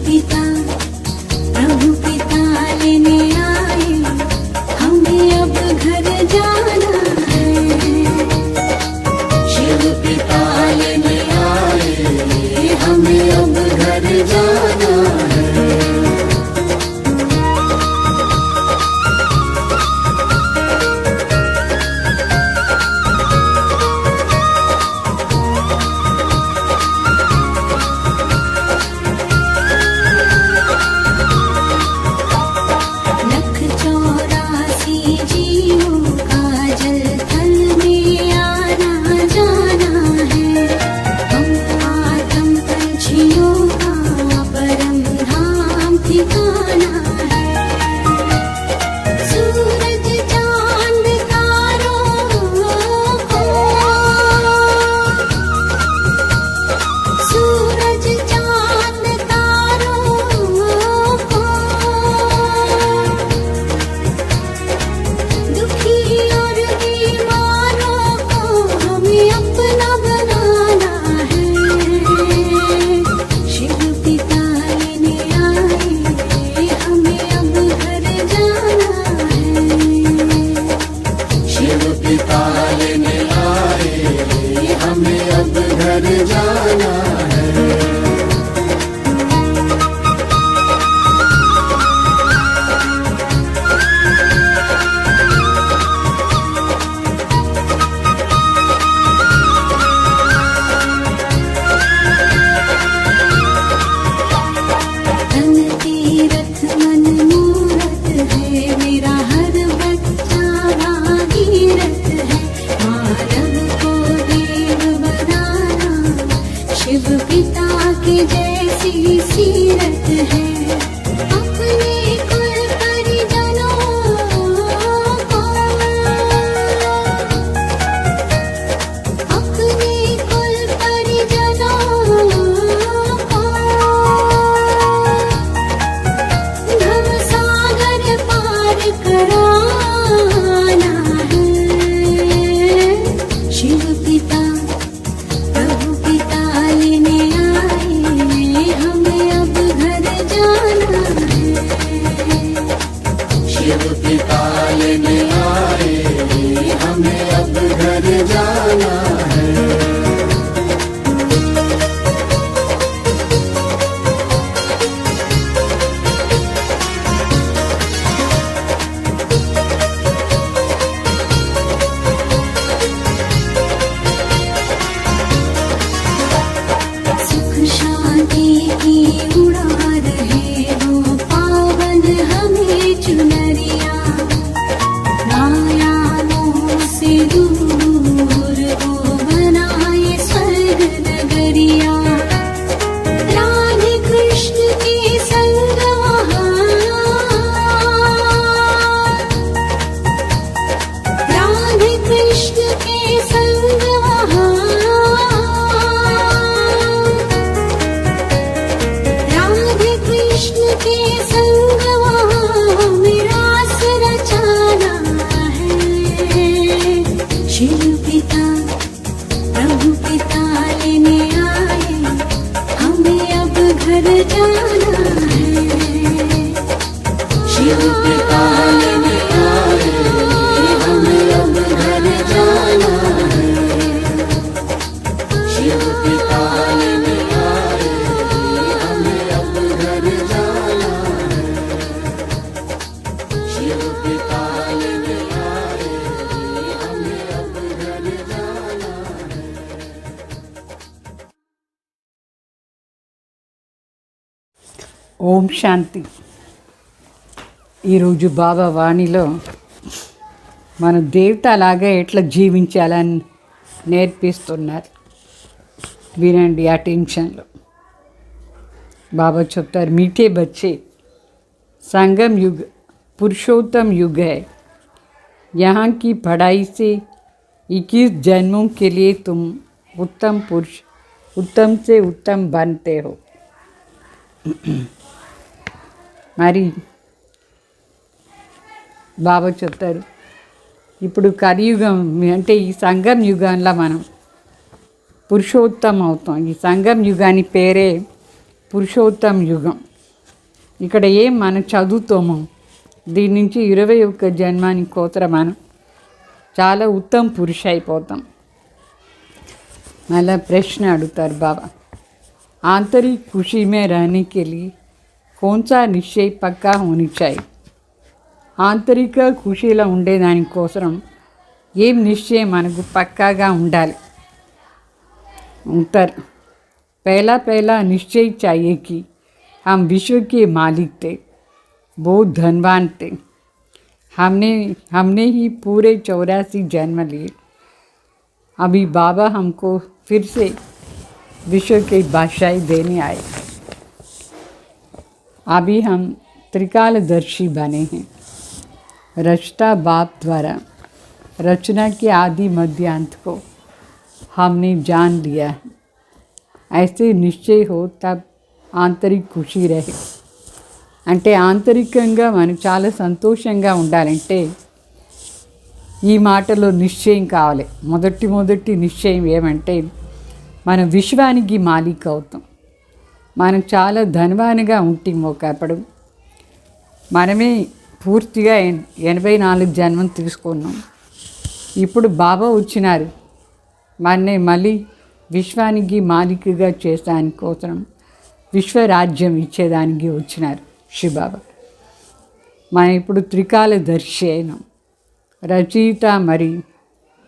पिता प्रभु पिता लेने आए, हमें अब घर जाना है। शिव पिता लेने आए, हमें अब घर जाना है। ఓం శాంతి. ఈరోజు బాబా వాణిలో మన దేవత అలాగే ఎట్లా జీవించాలని నేర్పిస్తున్నారు. వినండి అటెన్షన్లో. बाबा చెప్తారు, मीठे बच्चे संगम युग पुरुषोत्तम युग है। यहाँ की पढ़ाई से 21 जन्मों के लिए तुम उत्तम पुरुष उत्तम से उत्तम बनते हो। మరి బాబా చెప్తారు, ఇప్పుడు కలియుగం అంటే ఈ సంగం యుగంలో మనం పురుషోత్తం అవుతాం. ఈ సంగం యుగాని పేరే పురుషోత్తం యుగం. ఇక్కడ ఏం మనం చదువుతామో దీని నుంచి 21 జన్మానికి కోసరం మనం చాలా ఉత్తమ పురుష అయిపోతాం. మళ్ళా ప్రశ్న అడుగుతారు బాబా, आंतरिक खुशी में रहने के लिए कौन सा निश्चय पक्का होनी चाहिए? ఆంతరిక ఖుషీలో ఉండేదానికోసం ఏం నిశ్చయం మనకు పక్కాగా ఉండాలి? ఉంటారు. पहला निश्चय चाहिए कि हम विश्व के मालिक थे, बहुत धनवान थे. हमने ही पूरे 84 जन्म लिए. अभी बाबा हमको फिर से विश्व की बादशाही देने आए. अभी हम त्रिकालदर्शी बने हैं. रचता बाप द्वारा रचना के आदि मध्य अंत को हमने जान लिया है. ऐसे निश्चय हो तब ఆంతరిక ఖుషి రహే. అంటే ఆంతరికంగా మనం చాలా సంతోషంగా ఉండాలంటే ఈ మాటలో నిశ్చయం కావాలి. మొదటి నిశ్చయం ఏమంటే మనం విశ్వానికి మాలిక్ అవుతాం. మనం చాలా ధనవానిగా ఉంటాం. ఒకప్పుడు మనమే పూర్తిగా 84 జన్మం తీసుకున్నాం. ఇప్పుడు బాబా వచ్చినారు మళ్ళీ విశ్వానికి మాలికగా చేసేదాని కోసం విశ్వరాజ్యం ఇచ్చేదానికి వచ్చినారు శివబాబా. మనం ఇప్పుడు త్రికాలదర్శి అయినాం. రచయిత మరి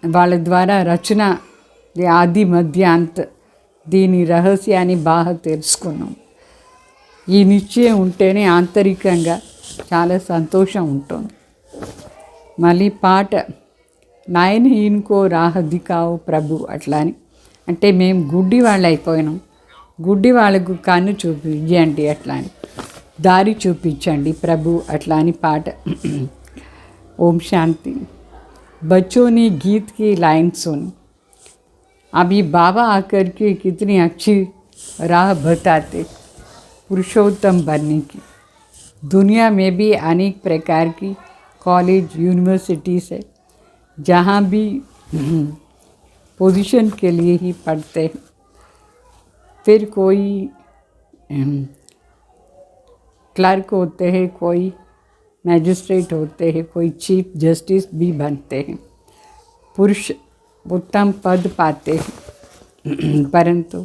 వాళ్ళ ద్వారా రచన ఆది మధ్య అంత దీని రహస్యాన్ని బాగా తెలుసుకున్నాం. ఈ నిశ్చయం ఉంటేనే ఆంతరికంగా చాలా సంతోషం ఉంటుంది. మళ్ళీ పాట నాయన ఈయనకో రాహ దికావు ప్రభు అట్లా అంటే మేము గుడ్డి వాళ్ళు అయిపోయినాం. గుడ్డి వాళ్ళకు కన్ను చూపించండి, అట్లా అని దారి చూపించండి ప్రభు అట్లా అని పాట. ఓం శాంతి. बच्चों ने गीत की लाइन सुनी. अभी बाबा आकर के कितनी अच्छी राह बताते पुरुषोत्तम बनने की. दुनिया में भी अनेक प्रकार की कॉलेज यूनिवर्सिटीज़ है जहाँ भी पोजीशन के लिए ही पढ़ते हैं. फिर कोई क्लर्क होते हैं, कोई मैजिस्ट्रेट होते हैं, कोई चीफ जस्टिस भी बनते हैं. पुरुष उत्तम पद पाते हैं, परंतु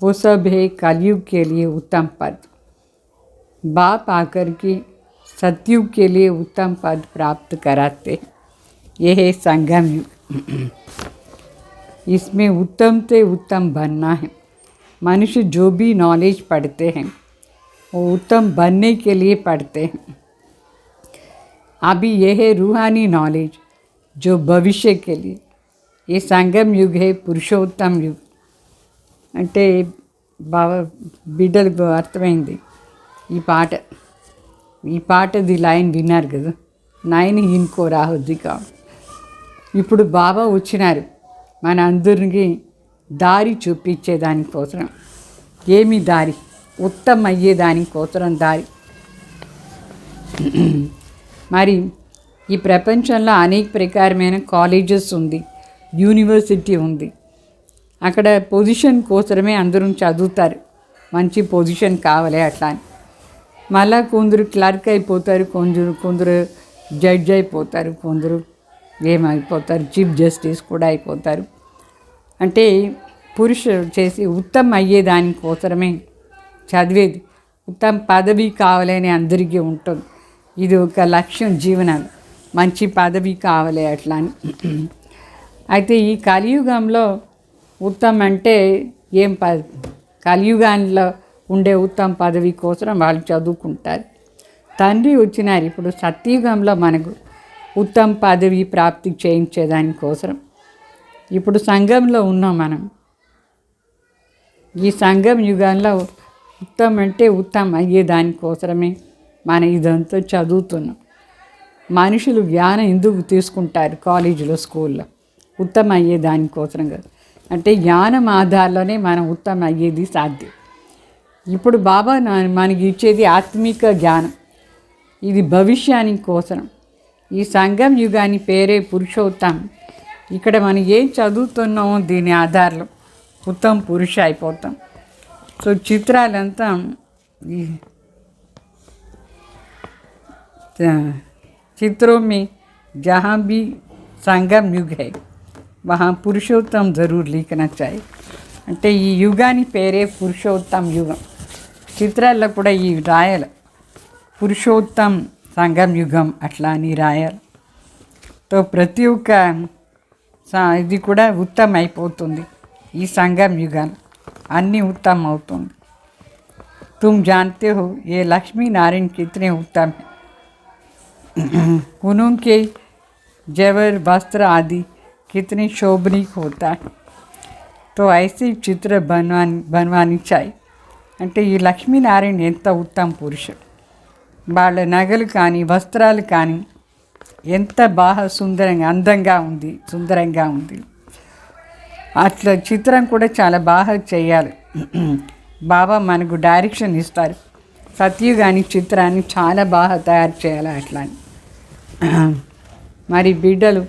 वो सब है कलयुग के लिए उत्तम पद. बाप आकर के सतयुग के लिए उत्तम पद प्राप्त कराते हैं. यह है संगम युग. इसमें उत्तम से उत्तम बनना है. मनुष्य जो भी नॉलेज पढ़ते हैं वो उत्तम बनने के लिए पढ़ते हैं. अभी यह है रूहानी नॉलेज जो भविष्य के लिए. ये संगम युग है, पुरुषोत्तम युग. అంటే బాబా బిడ్డలకు అర్థమైంది ఈ పాటది లైన్ విన్నారు కదా, నాయన ఈయనకో రాహుద్ది కావు. ఇప్పుడు బాబా వచ్చినారు మన అందరికీ దారి చూపించేదానికోసం. ఏమి దారి? ఉత్తమ అయ్యేదానికోసం దారి. మరి ఈ ప్రపంచంలో అనేక ప్రకారమైన కాలేజెస్ ఉంది, యూనివర్సిటీ ఉంది. అక్కడ పొజిషన్ కోసమే అందరూ చదువుతారు, మంచి పొజిషన్ కావాలి అట్లా అని. మళ్ళా కొందరు క్లర్క్ అయిపోతారు, కొందరు జడ్జ్ అయిపోతారు, కొందరు ఏమైపోతారు, చీఫ్ జస్టిస్ కూడా అయిపోతారు. అంటే పురుషుడు చేసి ఉత్తమ అయ్యేదానికోసమే చదివేది. ఉత్తమ పదవి కావాలని అందరికీ ఉంటుంది. ఇది ఒక లక్ష్యం జీవనం, మంచి పదవి కావాలి అట్లా అని. అయితే ఈ కలియుగంలో ఉత్తమ అంటే ఏం కలియుగంలో ఉండే ఉత్తమ పదవి కోసం వాళ్ళు చదువుకుంటారు. తండ్రి వచ్చినారు ఇప్పుడు సత్యుగంలో మనకు ఉత్తమ పదవి ప్రాప్తి చేయించేదానికోసం. ఇప్పుడు సంఘంలో ఉన్నాం మనం. ఈ సంఘం యుగంలో ఉత్తమ అంటే ఉత్తమ అయ్యేదానికోసమే మనం ఇదంతా చదువుతున్నాం. మనుషులు జ్ఞానం ఎందుకు తీసుకుంటారు కాలేజీలో, స్కూల్లో? ఉత్తమ అయ్యేదానికోసం కదా. అంటే జ్ఞానం ఆధారంలోనే మనం ఉత్తమ అయ్యేది సాధ్యం. ఇప్పుడు బాబా మనకి ఇచ్చేది ఆత్మిక జ్ఞానం, ఇది భవిష్యానికి కోసం. ఈ సంఘం యుగాన్ని పేరే పురుషోత్తం. ఇక్కడ మనం ఏం చదువుతున్నామో దీని ఆధారంలో ఉత్తమ పురుష అయిపోతాం. సో చిత్రాలంతా ఈ चित्रों में जहाँ भी संगम युग है वहाँ पुरुषोत्तम ज़रूर लिखना चाहिए అంటే ఈ యుగాని పేరే పురుషోత్తం యుగం. చిత్రాల్లో కూడా ఈ రాయాలి పురుషోత్తం సంగం యుగం అట్లా అని రాయాలి. తో ప్రతి ఒక్క ఇది కూడా ఉత్తమం అయిపోతుంది. ఈ సంగం యుగాలు అన్నీ ఉత్తమం అవుతుంది. तुम जानते हो ये लक्ष्मी नारायण कितने उत्तम हैं. उनके जेवर वस्त्र आदि कितने शोभनीक होता है. तो ऐसे चित्र बनवानी चाहिए. అంటే ఈ లక్ష్మీనారాయణ ఎంత ఉత్తమ పురుషుడు. వాళ్ళ నగలు కానీ వస్త్రాలు కానీ ఎంత బాగా అందంగా ఉంది, సుందరంగా ఉంది. అట్లా చిత్రం కూడా చాలా బాగా చేయాలి. బాబా మనకు డైరెక్షన్ ఇస్తారు. సత్యుగాని చిత్రాన్ని చాలా బాగా తయారు చేయాలి అట్లా అని. మరి బిడ్డలు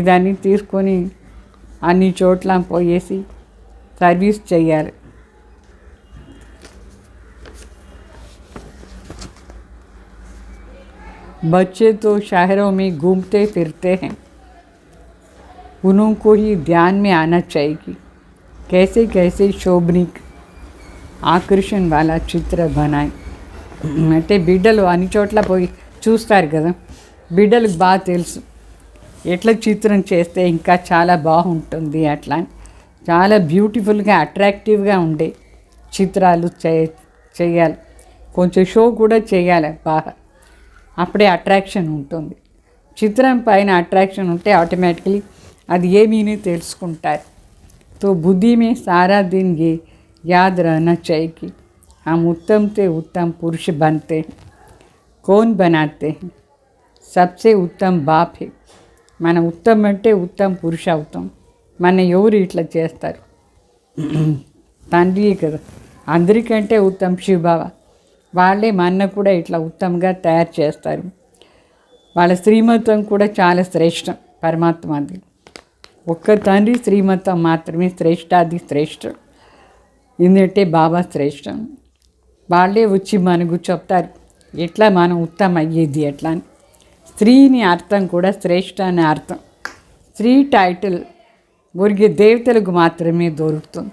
ఇదాన్ని తీసుకొని అన్ని చోట్ల పోయేసి సర్వీస్ చేయాలి. बच्चे तो शहरों में घूमते फिरते हैं. उनको ही ध्यान में आना चाहिए कि कैसे कैसे शोभनीक ఆకర్షణ వాళ్ళ చిత్ర బనాయి. అంటే బిడ్డలు అన్ని చోట్ల పోయి చూస్తారు కదా, బిడ్డలకు బాగా తెలుసు ఎట్లా చిత్రం చేస్తే ఇంకా చాలా బాగుంటుంది. అట్లా చాలా బ్యూటిఫుల్గా అట్రాక్టివ్గా ఉండే చిత్రాలు చేయాలి. కొంచెం షో కూడా చేయాలి బాగా, అప్పుడే అట్రాక్షన్ ఉంటుంది. చిత్రం పైన అట్రాక్షన్ ఉంటే ఆటోమేటికలీ అది ఏమీని తెలుసుకుంటారు. तो बुद्धि में सारा दिन ये याद रहना चाहिए कि हम उत्तम से उत्तम पुरुष बनते हैं. कौन बनाते हैं? सबसे उत्तम बाप है. మన ఉత్తమ అంటే ఉత్తమ పురుష అవుతాం. మన ఎవరు ఇట్లా చేస్తారు? తండ్రి కదా, అందరికంటే ఉత్తమ శివబావ. వాళ్ళే మన కూడా ఇట్లా ఉత్తమంగా తయారు చేస్తారు. వాళ్ళ శ్రీమతం కూడా చాలా శ్రేష్టం. పరమాత్మది ఒక్క తండ్రి శ్రీమతం మాత్రమే శ్రేష్టాది శ్రేష్టం. ఎందుకంటే బాబా శ్రేష్టం. వాళ్ళే వచ్చి మనకు చెప్తారు ఎట్లా మనం ఉత్తమం అయ్యేది ఎట్లా అని. స్త్రీని అర్థం కూడా శ్రేష్ట అనే అర్థం. స్త్రీ టైటిల్ ఊరికే దేవతలకు మాత్రమే దొరుకుతుంది.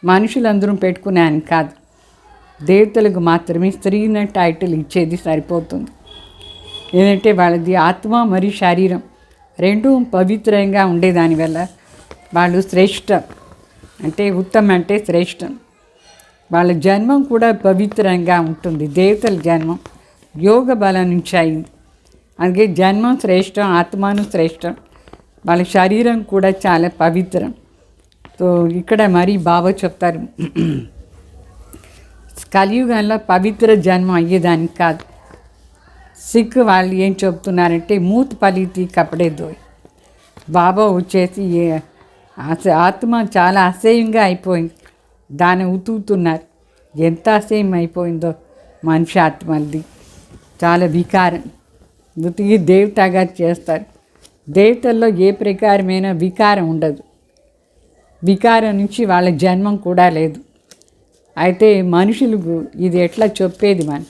మనుషులందరూ పెట్టుకునే అని కాదు, దేవతలకు మాత్రమే స్త్రీని టైటిల్ ఇచ్చేది సరిపోతుంది. ఏంటంటే వాళ్ళది ఆత్మ మరియు శరీరం రెండూ పవిత్రంగా ఉండేదానివల్ల వాళ్ళు శ్రేష్టం. అంటే ఉత్తమం అంటే శ్రేష్టం. వాళ్ళ జన్మం కూడా పవిత్రంగా ఉంటుంది. దేవతల జన్మం యోగ బలం నుంచి అయింది. అందుకే జన్మం శ్రేష్టం, ఆత్మను శ్రేష్టం. వాళ్ళ శరీరం కూడా చాలా పవిత్రం. సో ఇక్కడ మరీ బాబా చెప్తారు, కలియుగంలో పవిత్ర జన్మం అయ్యేదానికి కాదు. సిక్ వాళ్ళు ఏం చెప్తున్నారంటే మూత్ పలితి కపడే దోయ్. బాబా వచ్చేసి ఆత్మ చాలా అసహ్యంగా అయిపోయింది, దాన్ని ఉతుకుతున్నారు. ఎంత అసహ్యం అయిపోయిందో మనిషి ఆత్మది, చాలా వికారం. ఉతికి దేవతగా చేస్తారు. దేవతల్లో ఏ ప్రకారమైన వికారం ఉండదు. వికారం నుంచి వాళ్ళ జన్మం కూడా లేదు. అయితే మనుషులకు ఇది ఎట్లా చెప్పేది మనం,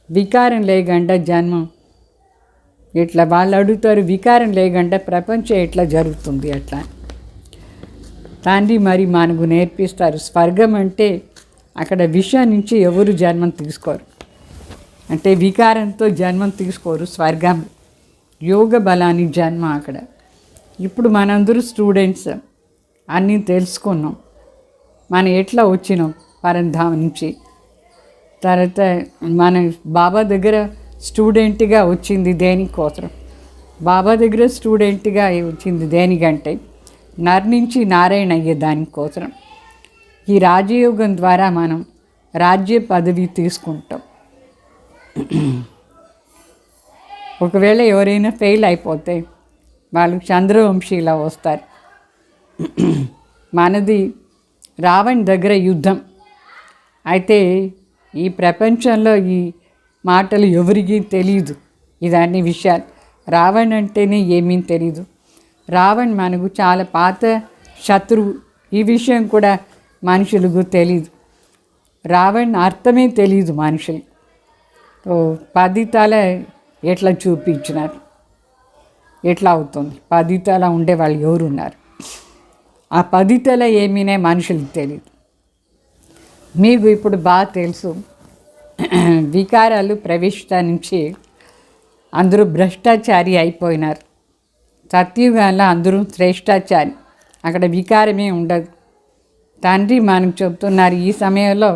వికారం లేకుండా జన్మం ఇట్లా వాళ్ళు అడుగుతారు. వికారం లేకుండా ప్రపంచం ఎట్లా జరుగుతుంది అట్లా. తండ్రి మరి మనకు నేర్పిస్తారు. స్వర్గం అంటే అక్కడ విషయం నుంచి ఎవరు జన్మం తీసుకోరు. అంటే వికారంతో జన్మం తీసుకోరు. స్వర్గం యోగ బలాన్ని జన్మ అక్కడ. ఇప్పుడు మనందరూ స్టూడెంట్స్ అన్నీ తెలుసుకున్నాం. మనం ఎట్లా వచ్చినాం పరంధామ నుంచి. తర్వాత మన బాబా దగ్గర స్టూడెంట్గా వచ్చింది దేనికోసం? బాబా దగ్గర స్టూడెంట్గా వచ్చింది దేనికంటే నర్ నుంచి నారాయణ అయ్యే దానికోసం. ఈ రాజయోగం ద్వారా మనం రాజ్య పదవి తీసుకుంటాం. ఒకవేళ ఎవరైనా ఫెయిల్ అయిపోతే వాళ్ళు చంద్రవంశీలా వస్తారు. మనది రావణ్ దగ్గర యుద్ధం అయితే ఈ ప్రపంచంలో ఈ మాటలు ఎవరికీ తెలియదు. ఇదన్నీ విషయాలు రావణ్ అంటేనే ఏమీ తెలీదు. రావణ్ మనకు చాలా పాత శత్రువు. ఈ విషయం కూడా మనుషులకు తెలీదు. రావణ అర్థమే తెలీదు మనుషులు. 10 తల ఎట్లా చూపించినారు, ఎట్లా అవుతుంది? 10 తల ఉండేవాళ్ళు ఎవరున్నారు? ఆ 10 తల ఏమీనే మనుషులకు తెలియదు. మీకు ఇప్పుడు బాగా తెలుసు, వికారాలు ప్రవేశించి అందరూ భ్రష్టాచారి అయిపోయినారు. సత్యుగాల్లో అందరూ శ్రేష్టాచారి, అక్కడ వికారమే ఉండదు. తండ్రి మనకు చెప్తున్నారు, ఈ సమయంలో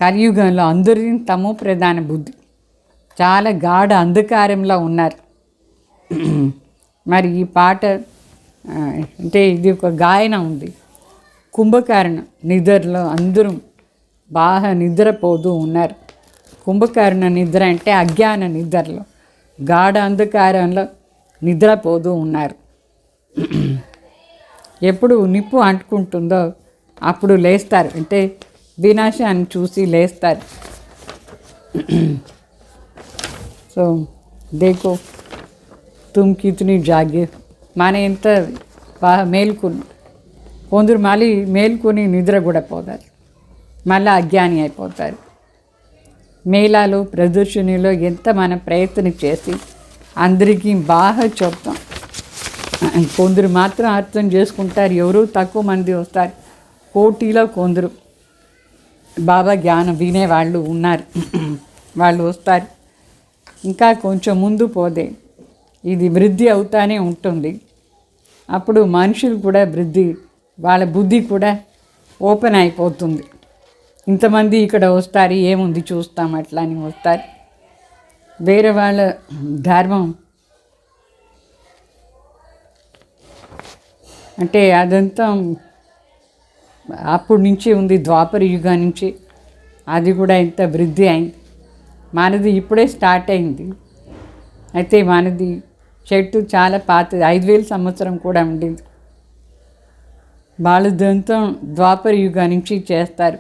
కలియుగంలో అందరినీ తమో ప్రధాన బుద్ధి, చాలా గాఢ అంధకారంలో ఉన్నారు. మరి ఈ పాట అంటే ఇది ఒక గాయన ఉంది. కుంభకర్ణ నిద్రలో అందరూ బాగా నిద్రపోతూ ఉన్నారు. కుంభకర్ణ నిద్ర అంటే అజ్ఞాన నిద్రలో, గాఢ అంధకారంలో నిద్రపోతూ ఉన్నారు. ఎప్పుడు నిప్పు అంటుకుంటుందో అప్పుడు లేస్తారు, అంటే వినాశాన్ని చూసి లేస్తారు. సో దేకో తుమ్ కితని జాగే, మన ఎంత బాగా మేల్కొని, కొందరు మళ్ళీ మేల్కొని నిద్ర కూడా పోతారు, మళ్ళీ అజ్ఞాని అయిపోతారు. మేళాలు ప్రదర్శనలో ఎంత మనం ప్రయత్నం చేసి అందరికీ బాగా చెప్తాం, కొందరు మాత్రం అర్థం చేసుకుంటారు, ఎవరు తక్కువ మంది వస్తారు. కోటిలో కొందరు బాబా జ్ఞానం వినేవాళ్ళు ఉన్నారు, వాళ్ళు వస్తారు. ఇంకా కొంచెం ముందు పోతే ఇది వృద్ధి అవుతానే ఉంటుంది. అప్పుడు మనుషులు కూడా వాళ్ళ బుద్ధి కూడా ఓపెన్ అయిపోతుంది. ఇంతమంది ఇక్కడ వస్తారు, ఏముంది చూస్తాం అట్లా అని వస్తారు. వేరే వాళ్ళ ధర్మం అంటే అదంతా అప్పటి నుంచి ఉంది, ద్వాపర యుగం నుంచి. అది కూడా ఎంత వృద్ధి అయింది. మనది ఇప్పుడే స్టార్ట్ అయింది. అయితే మనది చెట్టు చాలా పాతది, 5000 సంవత్సరం కూడా ఉండేది. వాళ్ళదంతా ద్వాపర యుగం నుంచి చేస్తారు.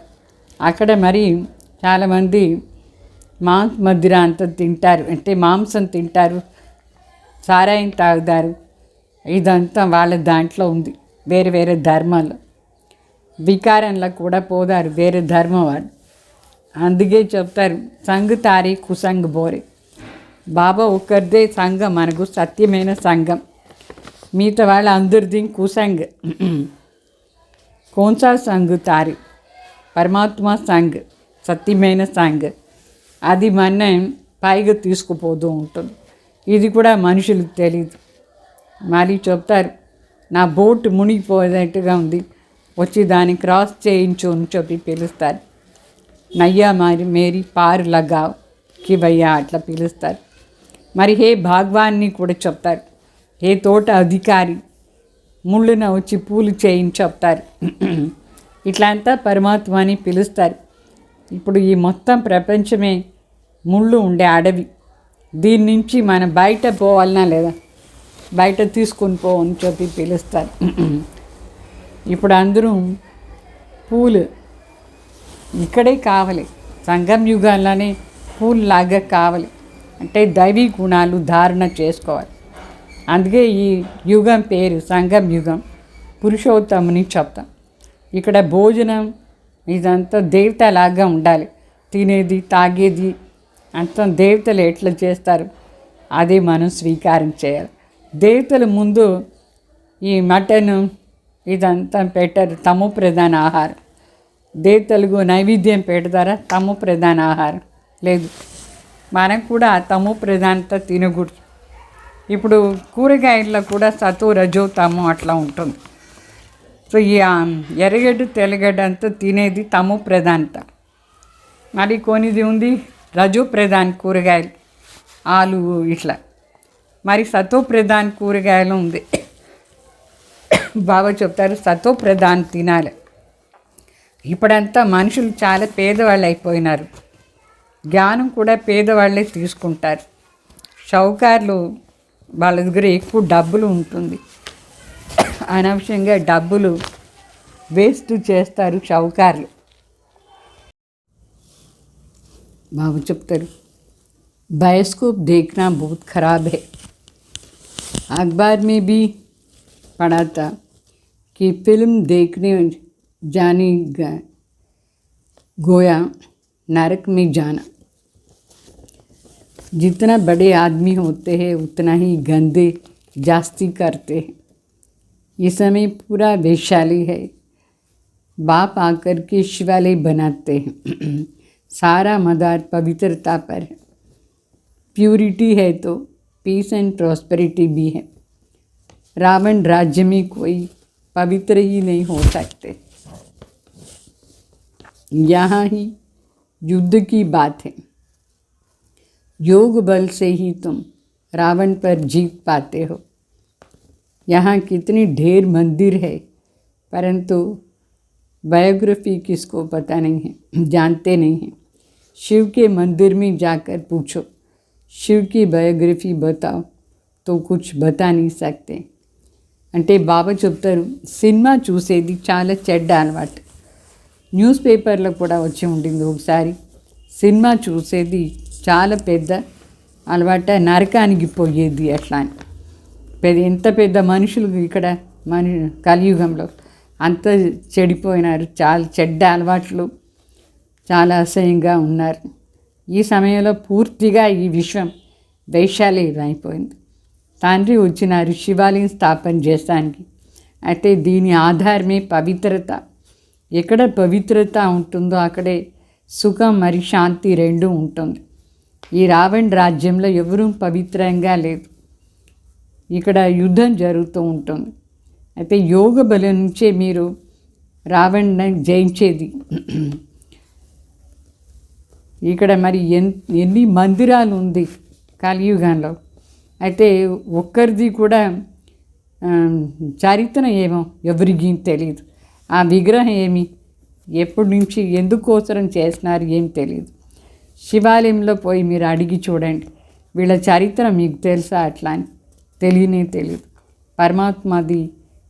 అక్కడ మరి చాలామంది మదిర అంతా తింటారు, అంటే మాంసం తింటారు, సారాయం తాగుతారు. ఇదంతా వాళ్ళ దాంట్లో ఉంది. వేరే వేరే ధర్మాలు వికారంలో కూడా పోదారు వేరే ధర్మం వాళ్ళు. అందుకే చెప్తారు, సంఘ్ తారీ కుసంగ్ బోరే. బాబా ఒక్కరిదే సంఘం, మనకు సత్యమైన సంఘం. మిగతా వాళ్ళ అందరిది కుసంగ్. కోన్సా సంఘ్ తారీ? పరమాత్మ సంఘ్, సత్యమైన సంఘ్. అది మన పైగా తీసుకుపోతూ ఉంటుంది. ఇది కూడా మనుషులకు తెలియదు. మళ్ళీ చెప్తారు, నా బోటు మునిగిపోయేటట్టుగా ఉంది, వచ్చి దాన్ని క్రాస్ చేయించు అని చెప్పి పిలుస్తారు. నయ్యా మేరీ పారు లగావ్ కి భయ్యా అట్లా పిలుస్తారు. మరి హే భాగవాన్ని కూడా చెప్తారు, హే తోట అధికారి ముళ్ళున వచ్చి పూలు చేయించి చెప్తారు. ఇట్లా అంతా పరమాత్మని పిలుస్తారు. ఇప్పుడు ఈ మొత్తం ప్రపంచమే ముళ్ళు ఉండే అడవి. దీని నుంచి మనం బయట పోవాలన్నా లేదా, బయట తీసుకుని పో అని చెప్పి పిలుస్తారు. ఇప్పుడు అందరూ పూలు ఇక్కడే కావాలి, సంగం యుగాల్లోనే పూలు లాగా కావాలి, అంటే దైవీ గుణాలు ధారణ చేసుకోవాలి. అందుకే ఈ యుగం పేరు సంగం యుగం, పురుషోత్తముని చెప్తాం. ఇక్కడ భోజనం ఇదంతా దేవతలాగా ఉండాలి, తినేది తాగేది అంతా దేవతలు ఎట్లా చేస్తారు అదే మనం స్వీకారం చేయాలి. దేవతల ముందు ఈ మటన్ ఇదంతా పెట్టారు, తమో ప్రధాన ఆహారం. దేవతలకు నైవేద్యం పెడతారా? తమో ప్రధాన ఆహారం లేదు. మనం కూడా ఆ తమో ప్రధానత తినకూడదు. ఇప్పుడు కూరగాయల్లో కూడా సతో రజో తమో అట్లా ఉంటుంది. సో ఈ ఎర్రగడ్డ తెల్లగడ్డ అంతా తినేది తమో ప్రధానత. మరి కొనిది ఉంది రజో ప్రధాన కూరగాయలు, ఆలు ఇట్లా. మరి సతో ప్రధాన కూరగాయలు ఉంది. బాబా చెప్తారు సతో ప్రధాన తినాలి. ఇప్పుడంతా మనుషులు చాలా పేదవాళ్ళు అయిపోయినారు. జ్ఞానం కూడా పేదవాళ్ళే తీసుకుంటారు. షౌకార్లు వాళ్ళ దగ్గర ఎక్కువ డబ్బులు ఉంటుంది, అనవసరంగా డబ్బులు వేస్ట్ చేస్తారు షౌకార్లు. బాబు చెప్తారు, बायोस्कोप देखना बहुत ख़राब है. अखबार में भी पढ़ा था कि फिल्म देखने जाने गोया नरक में जाना। जितना बड़े आदमी होते हैं उतना ही गंदे जास्ती करते हैं। ये समय पूरा वैशाली है। बाप आकर के शिवालय बनाते हैं। सारा मदार पवित्रता पर है। प्यूरिटी है तो पीस एंड प्रॉस्पेरिटी भी है। रावण राज्य में कोई पवित्र ही नहीं हो सकते। यहाँ ही युद्ध की बात है। योग बल से ही तुम रावण पर जीत पाते हो। यहाँ कितनी ढेर मंदिर है, परंतु बायोग्राफी किसको पता नहीं है, जानते नहीं हैं। शिव के मंदिर में जाकर पूछो, शिव की बायोग्राफी बताओ, तो कुछ बता नहीं सकते। అంటే బాబా చెప్తారు, సినిమా చూసేది చాలా చెడ్డ అలవాటు. న్యూస్ పేపర్లో కూడా వచ్చి ఉంటుంది ఒకసారి. సినిమా చూసేది చాలా పెద్ద అలవాట, నరకానికి పోయేది అట్లా అని. ఎంత పెద్ద మనుషులు ఇక్కడ కలియుగంలో అంత చెడిపోయినారు. చాలా చెడ్డ అలవాట్లు, చాలా అసహ్యంగా ఉన్నారు. ఈ సమయంలో పూర్తిగా ఈ విశ్వం వైశాల్యం అయిపోయింది. తండ్రి వచ్చినారు శివాలయం స్థాపన చేస్తానికి. అయితే దీని ఆధారమే పవిత్రత. ఎక్కడ పవిత్రత ఉంటుందో అక్కడే సుఖం మరియు శాంతి రెండూ ఉంటుంది. ఈ రావణ్ రాజ్యంలో ఎవరూ పవిత్రంగా లేదు. ఇక్కడ యుద్ధం జరుగుతూ ఉంటుంది. అయితే యోగ బలం నుంచే మీరు రావణ్ని జయించేది. ఇక్కడ మరి ఎన్ని మందిరాలు ఉంది కలియుగంలో. అయితే ఒక్కరిది కూడా చరిత్ర ఏమో ఎవరికి తెలియదు. ఆ విగ్రహం ఏమి, ఎప్పటి నుంచి ఎందుకోసరం చేస్తున్నారు ఏం తెలియదు. శివాలయంలో పోయి మీరు అడిగి చూడండి, వీళ్ళ చరిత్ర మీకు తెలుసా అట్లా అని. తెలియనే తెలియదు. పరమాత్మది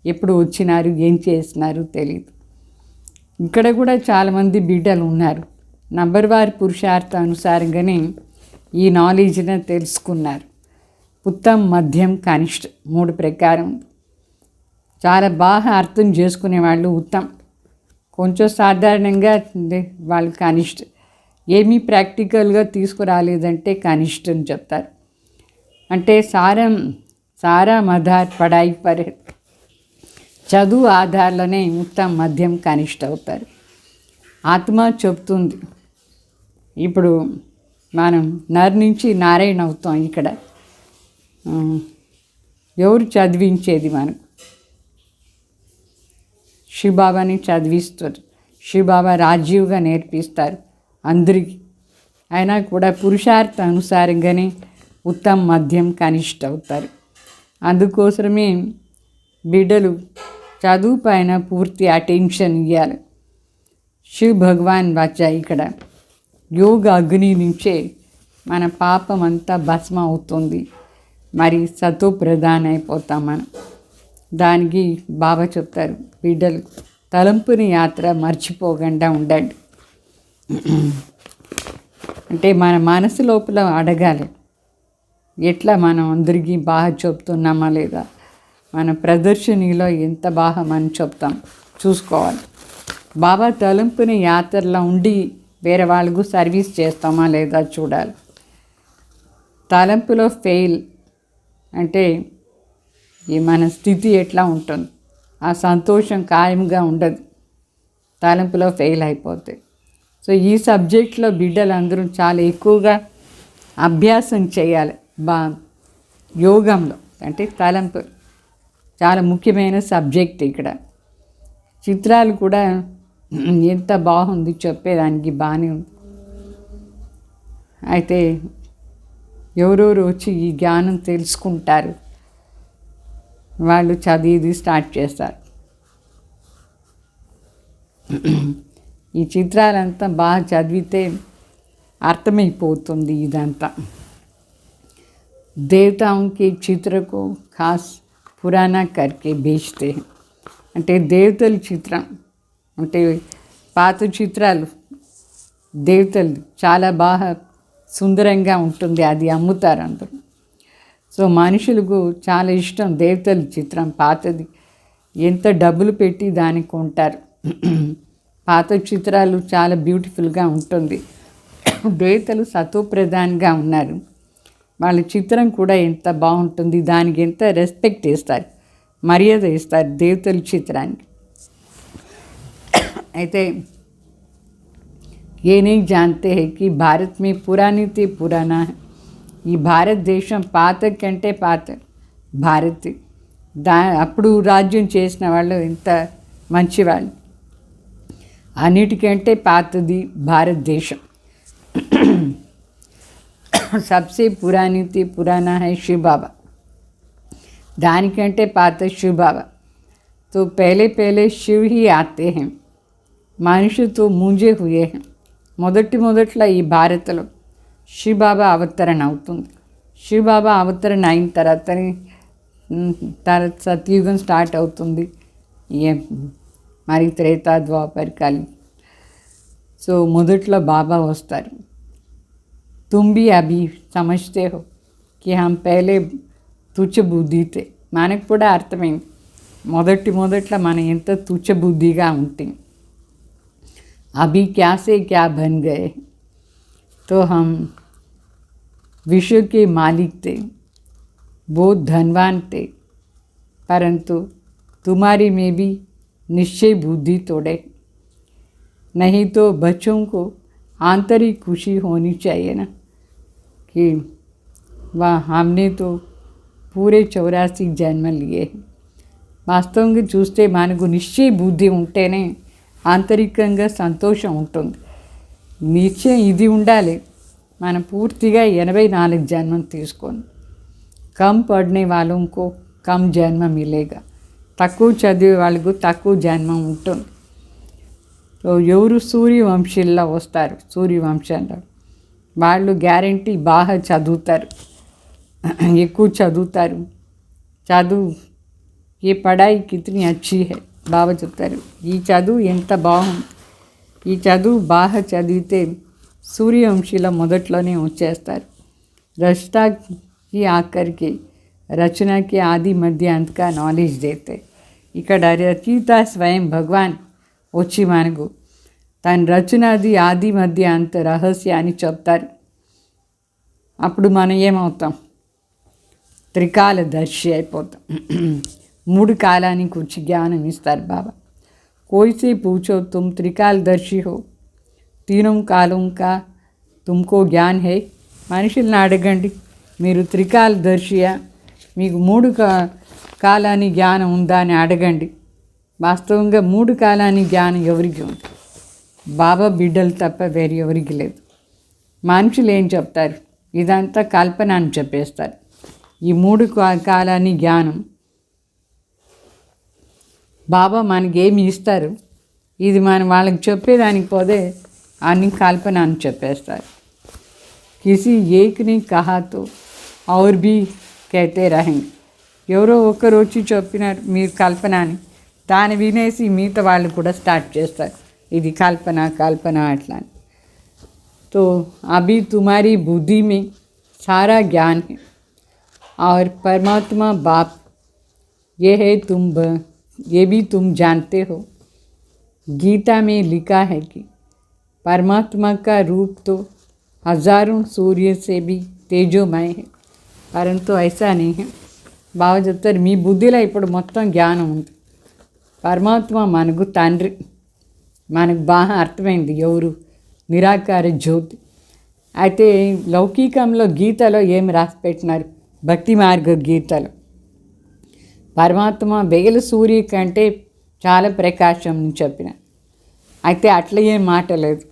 ఎప్పుడు వచ్చినారు, ఏం చేస్తున్నారు తెలియదు. ఇక్కడ కూడా చాలామంది బిడ్డలు ఉన్నారు. నంబర్ వారి పురుషార్థ అనుసారంగానే ఈ నాలెడ్జ్ని తెలుసుకున్నారు. ఉత్తమ్, మధ్యం, కనిష్ట 3 ప్రకారం చాలా బాగా అర్థం చేసుకునే వాళ్ళు ఉత్తమ్. కొంచెం సాధారణంగా వాళ్ళు కనిష్ట. ఏమీ ప్రాక్టికల్గా తీసుకురాలేదంటే కనిష్ట అని చెప్తారు. అంటే సారా మధార్ పడాయి పర్ చదువు ఆధార్లోనే ఉత్తమ్, మధ్యం, కనిష్ట అవుతారు. ఆత్మ చెప్తుంది. ఇప్పుడు మనం నర్ నుంచి నారాయణ అవుతాం. ఇక్కడ ఎవరు చదివించేది మనకు? శివబాబాని చదివిస్తారు. శివబాబా రాజీవ్గా నేర్పిస్తారు అందరికీ. అయినా కూడా పురుషార్థ అనుసారంగానే ఉత్తమ్, మధ్యం, కనిష్ట అవుతారు. అందుకోసమే బిడ్డలు చదువు పైన పూర్తి అటెన్షన్ ఇవ్వాలి. శివ్ భగవాన్ వచ్చా ఇక్కడ యోగ అగ్ని నుంచే మన పాపం అంతా భస్మ అవుతుంది. మరి సతో ప్రధాన అయిపోతాం మనం. దానికి బాబా చెప్తారు, బిడ్డలు తలంపుని యాత్ర మర్చిపోకుండా ఉండండి. అంటే మన మనసు లోపల అడగాలి, ఎట్లా మనం అందరికీ బాగా చెప్తున్నామా లేదా, మన ప్రదర్శనలో ఎంత బాగా మనం చెప్తాం చూసుకోవాలి. బాబా తలంపుని యాత్రలో ఉండి వేరే వాళ్ళకు సర్వీస్ చేస్తామా లేదా చూడాలి. తలంపులో ఫెయిల్ అంటే మన స్థితి ఎట్లా ఉంటుంది, ఆ సంతోషం ఖాయంగా ఉండదు. తలంపులో ఫెయిల్ అయిపోతే. సో ఈ సబ్జెక్ట్లో బిడ్డలందరూ చాలా ఎక్కువగా అభ్యాసం చేయాలి. యోగంలో అంటే తలంపు చాలా ముఖ్యమైన సబ్జెక్ట్. ఇక్కడ చిత్రాలు కూడా ఎంత బాగుంది, చెప్పేదానికి బాగానే ఉంది. అయితే ఎవరెవరు వచ్చి ఈ జ్ఞానం తెలుసుకుంటారు, వాళ్ళు చదివి స్టార్ట్ చేస్తారు. ఈ చిత్రాలంతా బాగా చదివితే అర్థమైపోతుంది ఇదంతా. देवताओं के चित्र को खास पुराना करके बेचते हैं. అంటే దేవతల చిత్రం అంటే పాత చిత్రాలు దేవతలు చాలా బాగా సుందరంగా ఉంటుంది, అది అమ్ముతారు అందరూ. సో మనుషులకు చాలా ఇష్టం దేవతల చిత్రం పాతది. ఎంత డబ్బులు పెట్టి దానికి కొంటారు. పాత చిత్రాలు చాలా బ్యూటిఫుల్గా ఉంటుంది. దేవతలు సతోప్రధాన్గా ఉన్నారు, వాళ్ళ చిత్రం కూడా ఎంత బాగుంటుంది, దానికి ఎంత రెస్పెక్ట్ ఇస్తారు, మర్యాద ఇస్తారు దేవతల చిత్రానికి. అయితే ये नहीं जानते हैं कि भारत में पुरानी ते पुराना है. ఈ భారతదేశం పాత కంటే పాత భారత్. అప్పుడు రాజ్యం చేసిన వాళ్ళు ఎంత మంచివాళ్ళు. అన్నిటికంటే పాతది భారతదేశం. सबसे पुरानी ते पुराना है शिव बाबा. దానికంటే పాత शिव बाबा. तो पहले पहले शिव ही आते हैं. మనుషులు तो मूंजे हुए हैं. మొదట్లో ఈ భారత్లో శివబాబా అవతరణ అవుతుంది. శివబాబా అవతరణ అయిన తర్వాత సత్యుగం స్టార్ట్ అవుతుంది. మరి త్రేతా ద్వాపర కాలి. సో మొదట్లో బాబా వస్తారు. तुम भी अभी समझते हो कि हम पहले తుచ్చ బుద్ధితే. మనకు కూడా అర్థమైంది మొదట్లో మనం ఎంత తుచ్చ బుద్ధిగా ఉంటాం. अभी क्या से क्या बन गए. तो हम विश्व के मालिक थे, बहुत धनवान थे, परंतु तुम्हारी में भी निश्चय बुद्धि तोड़े. नहीं तो बच्चों को आंतरिक खुशी होनी चाहिए ना कि वाह हमने तो पूरे 84 जन्म लिए. వాస్తవంగా చూస్తే మనకు నిశ్చయ బుద్ధి ఉంటేనే ఆంతరికంగా సంతోషం ఉంటుంది. నిశ్చయం ఇది ఉండాలి. మనం పూర్తిగా 84 జన్మం తీసుకొని కమ్ పడనే వాళ్ళకు కమ్ జన్మ మిలేగా. తక్కువ చదివే వాళ్ళకు తక్కువ జన్మం ఉంటుంది. సో ఎవరు సూర్యవంశీల్లో వస్తారు, సూర్యవంశంలో వాళ్ళు గ్యారంటీ బాగా చదువుతారు, ఎక్కువ చదువుతారు. చదువు ఏ పడాయి కితని అచ్చి హై బాబా చెప్తారు. ఈ చదువు ఎంత బాగుంది, ఈ చదువు బాగా చదివితే సూర్యవంశీల మొదట్లోనే వచ్చేస్తారు. రచనాకి ఆఖరికి రచనకి ఆది మధ్య అంతగా నాలెడ్జ్ దేతే. ఇక్కడ రచయిత స్వయం భగవాన్ వచ్చి మనకు తన రచనది ఆది మధ్య అంత రహస్యాన్ని చెప్తారు. అప్పుడు మనం ఏమవుతాం, త్రికాలదర్శి అయిపోతాం. 3 కాలానికి వచ్చి జ్ఞానం ఇస్తారు బాబా. కోయిసే పూछो तुम त्रिकालदर्शी हो, तीनों कालों का तुमको ज्ञान है. మనుషుల్ని అడగండి, మీరు త్రికాలదర్శియా, మీకు 3 కాలాన్ని జ్ఞానం ఉందా అని అడగండి. వాస్తవంగా 3 కాలాన్ని జ్ఞానం ఎవరికి ఉంది? బాబా బిడ్డలు తప్ప వేరే ఎవరికి లేదు. మనుషులు ఏం చెప్తారు, ఇదంతా కల్పన అని చెప్పేస్తారు. ఈ 3 కాలాన్ని జ్ఞానం బాబా మనకేమి ఇస్తారు, ఇది మనం వాళ్ళకి చెప్పేదానికి పోతే అన్ని కల్పన అని చెప్పేస్తారు. కిసి ఏక్ని కహాతో ఔర్ భీ कहते रहेंगे. ఎవరో ఒకరు వచ్చి చెప్పినారు మీరు కల్పన అని, దాన్ని వినేసి మిగతా వాళ్ళు కూడా స్టార్ట్ చేస్తారు ఇది కల్పన కల్పన అట్లా అని. तो अभी तुम्हारी बुद्धि में सारा ज्ञान है और परमात्मा बाप ये है, ये भी तुम जानते हो. गीता में लिखा है कि परमात्मा का रूप तो हजारों सूर्य से भी तेजोमय है, परंतु ऐसा नहीं है. బాగా చెప్తారు, మీ బుద్ధిలో ఇప్పుడు మొత్తం జ్ఞానం ఉంది. పరమాత్మ మనకు తండ్రి, మనకు బాగా అర్థమైంది ఎవరు, నిరాకార జ్యోతి. అయితే లౌకికంలో గీతలో ఏమి రాసి పెట్టినారు, భక్తి మార్గ గీతలో పరమాత్మ వెగల సూర్య కంటే చాలా ప్రకాశం అని చెప్పిన. అయితే అట్లా ఏం మాట లేదు.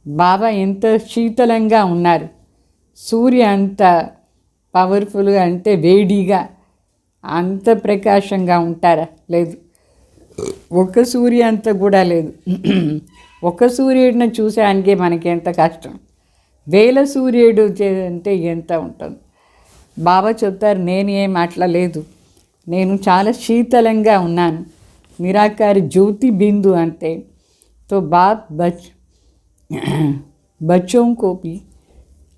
బాబా ఎంత శీతలంగా ఉన్నారు, సూర్య అంత పవర్ఫుల్గా అంటే వేడిగా అంత ప్రకాశంగా ఉంటారా? లేదు. ఒక్క సూర్య అంత కూడా లేదు. ఒక సూర్యుడిని చూసేదానికే మనకి ఎంత కష్టం, వేల సూర్యుడు అంటే ఎంత ఉంటుంది. బాబా చెప్తారు, నేను ఏం అట్లా లేదు, నేను చాలా శీతలంగా ఉన్నాను, నిరాకార జ్యోతి బిందు అంటే. తో బాప్ బచ్చోं को भी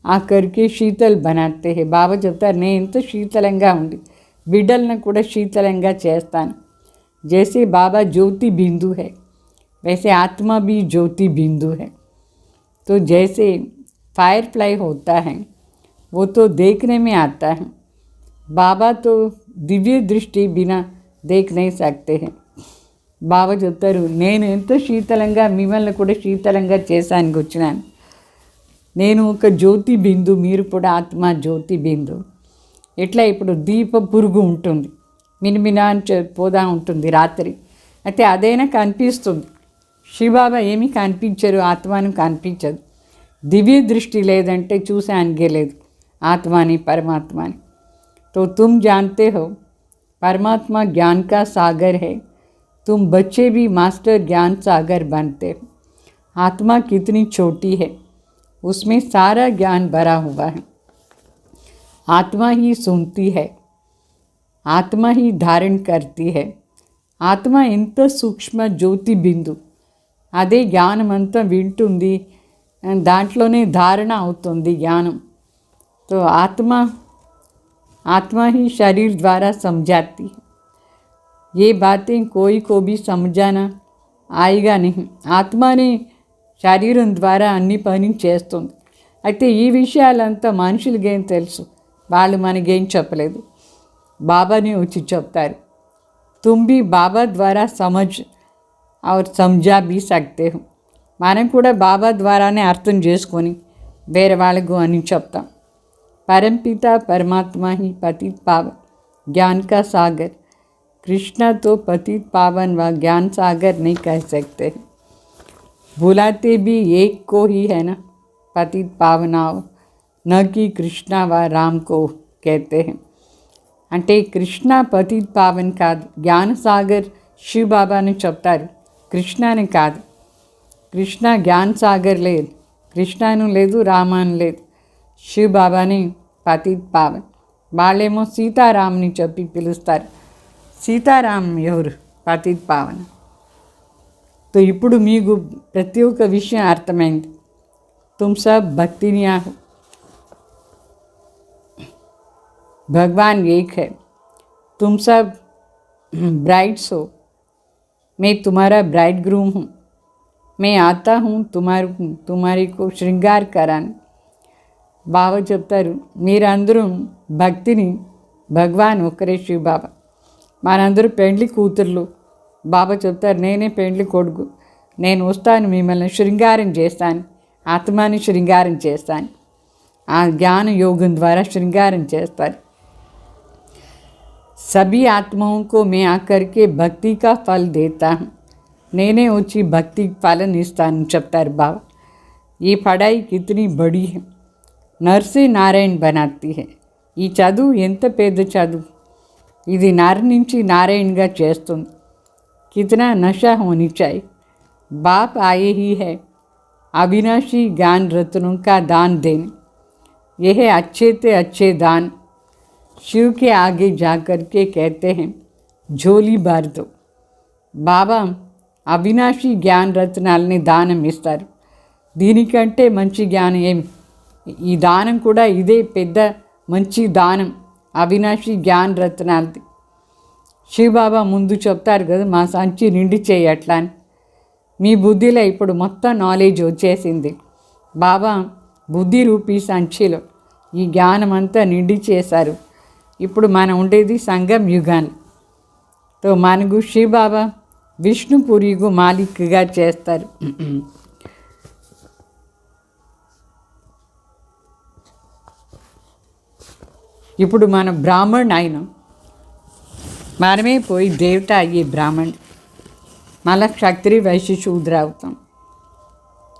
ఆఖరికి శీతల్ బనాతే హే. బాబా చెప్తారు, నేను ఎంత శీతలంగా ఉండి బిడ్డలను కూడా శీతలంగా చేస్తాను. जैसे बाबा ज्योति बिंदु है वैसे आत्मा भी ज्योति बिंदु है। तो जैसे फायरफ्लाई होता है वो तो देखने में आता है, बाबा तो दिव्य दृष्टि बिना देख नहीं सकते हैं। బాబా చెప్తారు, నేను ఎంతో శీతలంగా మిమ్మల్ని కూడా శీతలంగా చేశానికి వచ్చినాను. నేను ఒక జ్యోతి బిందు, మీరు కూడా ఆత్మ జ్యోతి బిందు. ఎట్లా ఇప్పుడు దీప పురుగు ఉంటుంది, మినిమినా అని పోదా ఉంటుంది రాత్రి, అయితే అదైనా కనిపిస్తుంది. శివబాబా ఏమీ కనిపించరు, ఆత్మను కనిపించదు. దివ్య దృష్టి లేదంటే చూసానికే లేదు ఆత్మాని పరమాత్మాని. तो तुम जानते हो परमात्मा ज्ञान का सागर है, तुम बच्चे भी मास्टर ज्ञान सागर बनते हो. आत्मा कितनी छोटी है, उसमें सारा ज्ञान भरा हुआ है. आत्मा ही सुनती है, आत्मा ही धारण करती है. ఆత్మ ఎంత సూక్ష్మ జ్యోతి బిందు, అదే జ్ఞానం అంతా వింటుంది, దాంట్లోనే ధారణ అవుతుంది జ్ఞానం. तो आत्मा ही शरीर द्वारा समझाती है. ये बातें कोई को भी समझाना आएगा नहीं. ఆత్మనే శరీరం ద్వారా అన్ని పని చేస్తుంది. అయితే ఈ విషయాలంతా మనుషులకేం తెలుసు, వాళ్ళు మనకేం చెప్పలేదు, బాబానే వచ్చి చెప్తారు. तुम भी బాబా ద్వారా समझ और समझा भी सकते हो. మనం కూడా బాబా ద్వారానే అర్థం చేసుకొని వేరే వాళ్ళకు అని చెప్తాం. परमपिता परमात्मा ही पतित पावन ज्ञान का सागर. कृष्णा तो पतित पावन व ज्ञान सागर नहीं कह सकते. बुलाते भी एक को ही है ना, पतित पावनाओ, न कि कृष्णा व राम को कहते हैं. అంటే కృష్ణ పతిత్ పావన్ కాదు, జ్ఞాన సాగర్ శివ బాబాని చెప్తారు, కృష్ణని కాదు. కృష్ణ జ్ఞాన సాగర్ లేదు, కృష్ణను లేదు, రామాను లేదు. శివ బాబాని పతిత్ పావన్. వాళ్ళేమో సీతారాంని చెప్పి పిలుస్తారు. సీతారాం ఎవరు? పతిత్ పావన్. तो ఇప్పుడు మీకు ప్రతి ఒక్క విషయం అర్థమైంది. तुम सब भक्तिनिया हो, भगवान एक है, तुम सब ब्राइड्स हो. मैं तुम्हारा ब्राइड ग्रूम हूँ. मैं आता हूँ तुम्हारे को श्रृंगार कराने. బాబా చెప్తారు, మీరందరూ భక్తిని, భగవాన్ ఒకరే శివ బాబా, మనందరూ పెండ్లి కూతుర్లు. బాబా చెప్తారు, నేనే పెండ్లి కొడుకు, నేను వస్తాను, మిమ్మల్ని శృంగారం చేస్తాను, ఆత్మని శృంగారం చేస్తాను. ఆ జ్ఞాన యోగం ద్వారా శృంగారం చేస్తారు. सभी आत्माओं को मैं आकर के भक्ति का फल देता हूँ. నేనే వచ్చి భక్తి ఫలం ఇస్తాను చెప్తారు బాబా. ఈ పడాయి కితనీ బడి है, నర్సే నారాయణ బనాती है. ఈ చదువు ఎంత పెద్ద చదువు, ఇది నర్ నుంచి నారాయణగా చేస్తుంది. కితనా నషా होनी चाहिए. बाप आए ही है अविनाशी ज्ञान रत्नों का दान देने. यह अच्छे से अच्छे दान शिव के आगे जाकर के कहते हैं झोली भर दो. బాబా అవినాశి జ్ఞాన రత్నాలని దానం ఇస్తారు. దీనికంటే మంచి జ్ఞానం ఏమి? ఈ దానం కూడా ఇదే పెద్ద మంచి దానం, అవినాశి జ్ఞాన రత్నాలది. శివబాబా ముందు చెప్తారు కదా, మా సంచి నిండి చేయి అట్లా అని. మీ బుద్ధిలో ఇప్పుడు మొత్తం నాలెడ్జ్ వచ్చేసింది. బాబా బుద్ధి రూపీ సంచిలో ఈ జ్ఞానం అంతా నిండి చేశారు. ఇప్పుడు మనం ఉండేది సంగం యుగాన్ని. తో మనకు శివబాబా విష్ణుపురికు మాలిక్గా చేస్తారు. ఇప్పుడు మన బ్రాహ్మణ్ అయినాం, మనమే పోయి దేవత అయ్యే బ్రాహ్మణ్, మళ్ళా క్షత్రియ వైశ్య శూద్ర అవుతాం.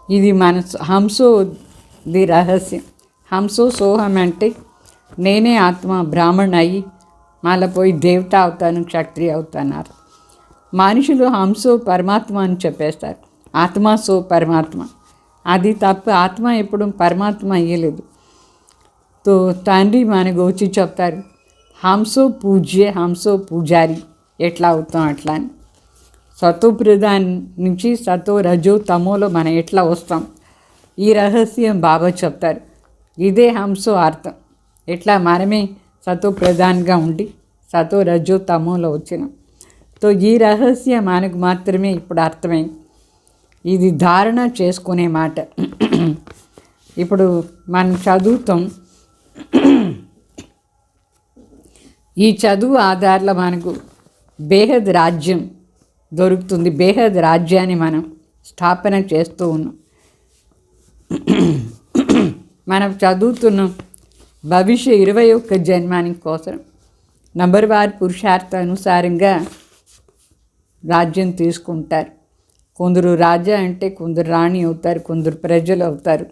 ఇది మన హంసోది రహస్యం. హంసో సోహం అంటే నేనే ఆత్మ బ్రాహ్మణ్ అయ్యి మళ్ళీ పోయి దేవత అవుతాను, క్షత్రియ అవుతాన్నారు. మనుషులు హంసో పరమాత్మ అని చెప్పేస్తారు, ఆత్మ సో పరమాత్మ. అది తప్పు. ఆత్మ ఎప్పుడు పరమాత్మ అయ్యలేదు. తో తండ్రి మనకు వచ్చి చెప్తారు, హంసో పూజ్య, హంసో పూజారి ఎట్లా అవుతాం అట్లా అని. సతో ప్రధాన్ నుంచి సతో రజో తమోలో మనం ఎట్లా వస్తాం, ఈ రహస్యం బాబా చెప్తారు. ఇదే హంసో అర్థం. ఎట్లా మనమే సతో ప్రధాన్గా ఉండి సతో రజో తమోలో వచ్చినాం. తో ఈ రహస్యం మనకు మాత్రమే ఇప్పుడు అర్థమైంది. ఇది ధారణ చేసుకునే మాట. ఇప్పుడు మనం చదువుతాం, ఈ చదువు ఆధారంలో మనకు బేహద్ రాజ్యం దొరుకుతుంది. బేహద్ రాజ్యాన్ని మనం స్థాపన చేస్తూ ఉన్నాం. మనం చదువుతున్నాం భవిష్య 21 జన్మానికి కోసం నంబర్ వారి పురుషార్థానుసారంగా రాజ్యం తీసుకుంటారు. కొందరు రాజా అంటే కొందరు రాణి అవుతారు, కొందరు ప్రజలు అవుతారు.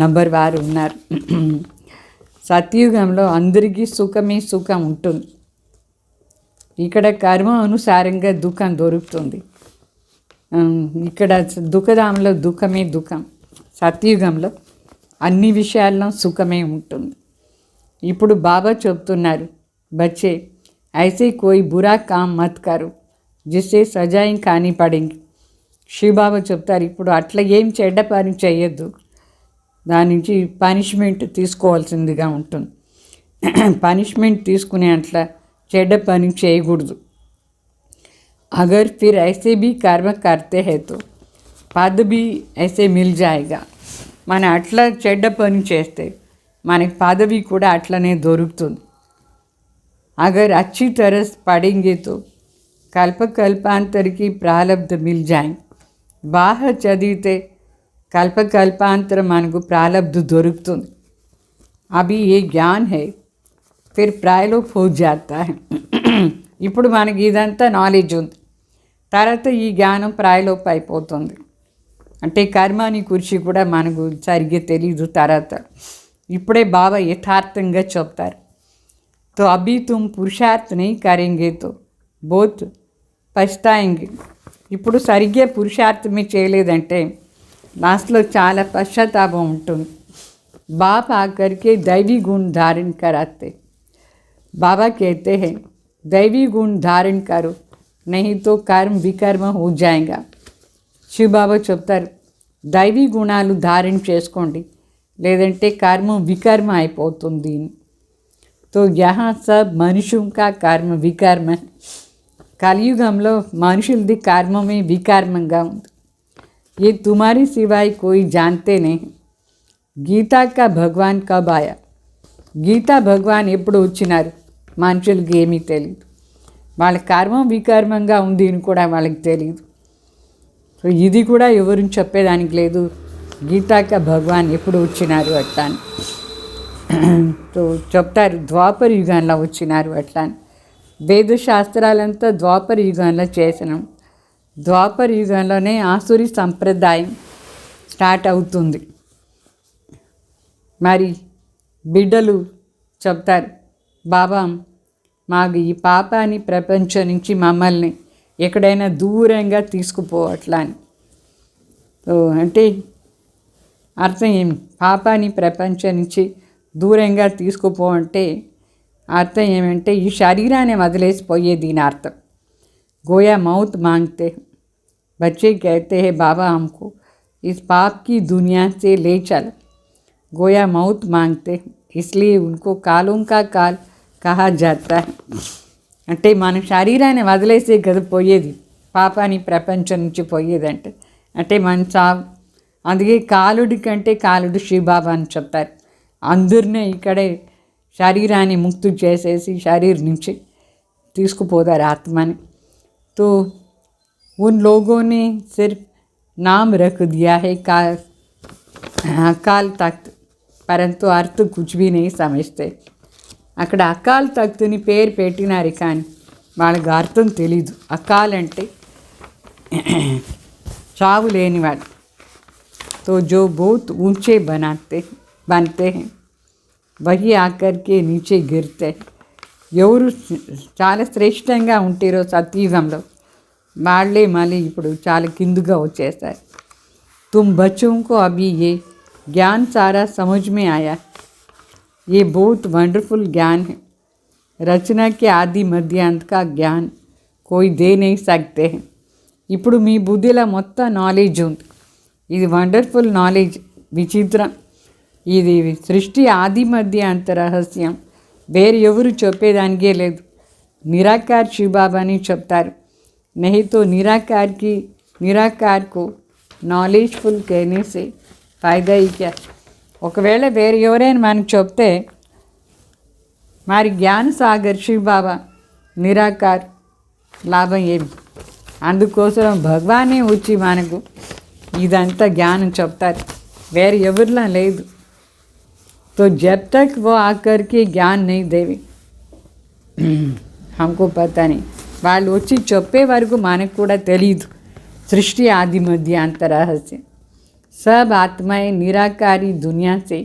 నంబర్ వారు ఉన్నారు. సత్యుగంలో అందరికీ సుఖమే సుఖం ఉంటుంది. ఇక్కడ కర్మ అనుసారంగా దుఃఖం దొరుకుతుంది. ఇక్కడ దుఃఖధామంలో దుఃఖమే దుఃఖం. సత్యుగంలో అన్ని విషయాల్లో సుఖమే ఉంటుంది. ఇప్పుడు బాబా చెప్తున్నారు, బచ్చే ఐసే కోయి బురా కామ్ మత్ కరు జిస్సే సజాయి కానీ పడింది. శివబాబా చెప్తారు, ఇప్పుడు అట్లా ఏం చెడ్డ పని చేయొద్దు, దాని నుంచి పనిష్మెంట్ తీసుకోవాల్సిందిగా ఉంటుంది. పనిష్మెంట్ తీసుకునే అట్లా చెడ్డ పని చేయకూడదు. అగర్ ఫిర్ ఐసే భీ కర్మ కర్తే హై తో పద్ భీ ఐసే మిల్ జాయేగా. మన అట్లా చెడ్డ పని చేస్తే మనకి పదవి కూడా అట్లనే దొరుకుతుంది. అగర్ అచ్చి తరస్ పడేంగే తో కల్పకల్పాంతరికి ప్రాలబ్ధ మిల్ జాయ్. బాగా చదివితే కల్పకల్పాంతరం మనకు ప్రాలబ్ధ దొరుకుతుంది. అభి ఏ జ్ఞాన్ హై ఫిర్ ప్రాయలోప్ హో జాతా హై. ఇప్పుడు మనకి ఇదంతా నాలెడ్జ్ ఉంది, తర్వాత ఈ జ్ఞానం ప్రాయలోప్ అయిపోతుంది. అంటే కర్మాని గురించి కూడా మనకు సరిగ్గా తెలీదు. తర్వాత ఇప్పుడే బాబా యథార్థంగా చెప్తారు, తో అభి తుమ్ పురుషార్థ్ నహీ కరేంగే తో బోత్ పస్తాయింగే. ఇప్పుడు సరిగ్గా పురుషార్థమే చేయలేదంటే లాస్ట్లో చాలా పశ్చాత్తాపం ఉంటుంది. బాప్ ఆకర్కే దైవీ గుణ धारण कराते. बाबा कहते हैं दैवी गुण धारण करो नहीं तो कर्म विकर्म हो जाएगा. శివ బాబా చెప్తారు, దైవీ గుణాలు ధారణ చేసుకోండి, లేదంటే కర్మ వికర్మ అయిపోతుంది. తో యహా సబ్ మనుషుంకా కర్మ వికర్మ. కలియుగంలో మనుషులది కర్మమే వికర్మంగా ఉంది. ये तुम्हारी सिवाय कोई जानते नहीं. గీతా కా భగవాన్ కబ్ ఆయా. గీతా భగవాన్ ఎప్పుడు వచ్చినారు మనుషులకి ఏమీ తెలియదు. వాళ్ళ కర్మం వికర్మంగా ఉంది అని కూడా వాళ్ళకి తెలియదు. సో ఇది కూడా ఎవరిని చెప్పేదానికి లేదు, గీతా కా భగవాన్ ఎప్పుడు వచ్చినారు అట్లా అని. సో చెప్తారు ద్వాపర యుగంలో వచ్చినారు అట్లా అని. వేదశాస్త్రాలంతా ద్వాపర యుగంలో చేసినాం. ద్వాపర యుగంలోనే ఆసురి సంప్రదాయం స్టార్ట్ అవుతుంది. మరి బిడ్డలు చెప్తారు, బాబా మాకు ఈ పాపాన్ని ప్రపంచం నుంచి మమ్మల్ని ఎక్కడైనా దూరంగా తీసుకుపోవట్లా అని. అంటే అర్థం ఏమి? పాపాన్ని ప్రపంచం నుంచి దూరంగా తీసుకుపోవంటే అర్థం ఏమంటే ఈ శరీరాన్ని వదిలేసిపోయే దీని అర్థం. गोया मौत मांगते हैं. बच्चे कहते हैं बाबा हमको इस पाप की दुनिया से ले चल. गोया मौत मांगते हैं, इसलिए उनको कालों का काल कहा जाता है. అంటే మన శరీరాన్ని వదిలేసే కదా పోయేది, పాపాన్ని ప్రపంచం నుంచి పోయేదంటే అంటే మన సాగు. అందుకే కాలుడి కంటే కాలుడు శివబాబా అని చెప్తారు. అందరినీ ఇక్కడే శరీరాన్ని ముక్తి చేసేసి శరీరం నుంచి తీసుకుపోతారు ఆత్మని. तो उन लोगों ने सिर्फ नाम रख दिया है अकाल तख्त, परंतु अर्थ कुछ भी नहीं समझते. అక్కడ అకాల్ తఖ్త్ని పేరు పెట్టినారు కానీ వాళ్ళకి అర్థం తెలీదు. అకాల్ అంటే చావు లేనివాడు. तो जो बहुत ऊंचे बनते हैं वही आकर के नीचे गिरते. ఎవరు చాలా శ్రేష్టంగా ఉంటారో సత్యుగంలో వాళ్ళే మళ్ళీ ఇప్పుడు చాలా కిందుగా వచ్చేస్తారు. तुम बच्चों को अभी ये ज्ञान सारा समझ में आया. ये बहुत वंडरफुल ज्ञान है. रचना के आदि मध्य अंत का ज्ञान कोई दे नहीं सकते हैं. ఇప్పుడు మీ బుద్ధిలో మొత్తం నాలెడ్జ్ ఉంది. ఇది వండర్ఫుల్ నాలెడ్జ్, విచిత్రం. ఇది సృష్టి ఆది మధ్య అంత రహస్యం వేరు ఎవరు చెప్పేదానికే లేదు. నిరాకార్ శివబాబాని చెప్తారు. नहीं तो निराकार को నాలెడ్జ్ఫుల్ कहने से फायदा ही क्या. ఒకవేళ వేరే ఎవరైనా మనకు చెప్తే మరి జ్ఞాన సాగర్ శివ బాబా నిరాకార్ లాభం ఏమి. అందుకోసం భగవానే వచ్చి మనకు ఇదంతా జ్ఞానం చెప్తారు, వేరే ఎవరిలా లేదు. तो जब तक वो आकर के ज्ञान नहीं देवे हमको पता नहीं. వాళ్ళు వచ్చి చెప్పే వరకు మనకు కూడా తెలీదు सृष्टि आदि मध्यांत रहस्य. सब आत्माएं निराकारी दुनिया से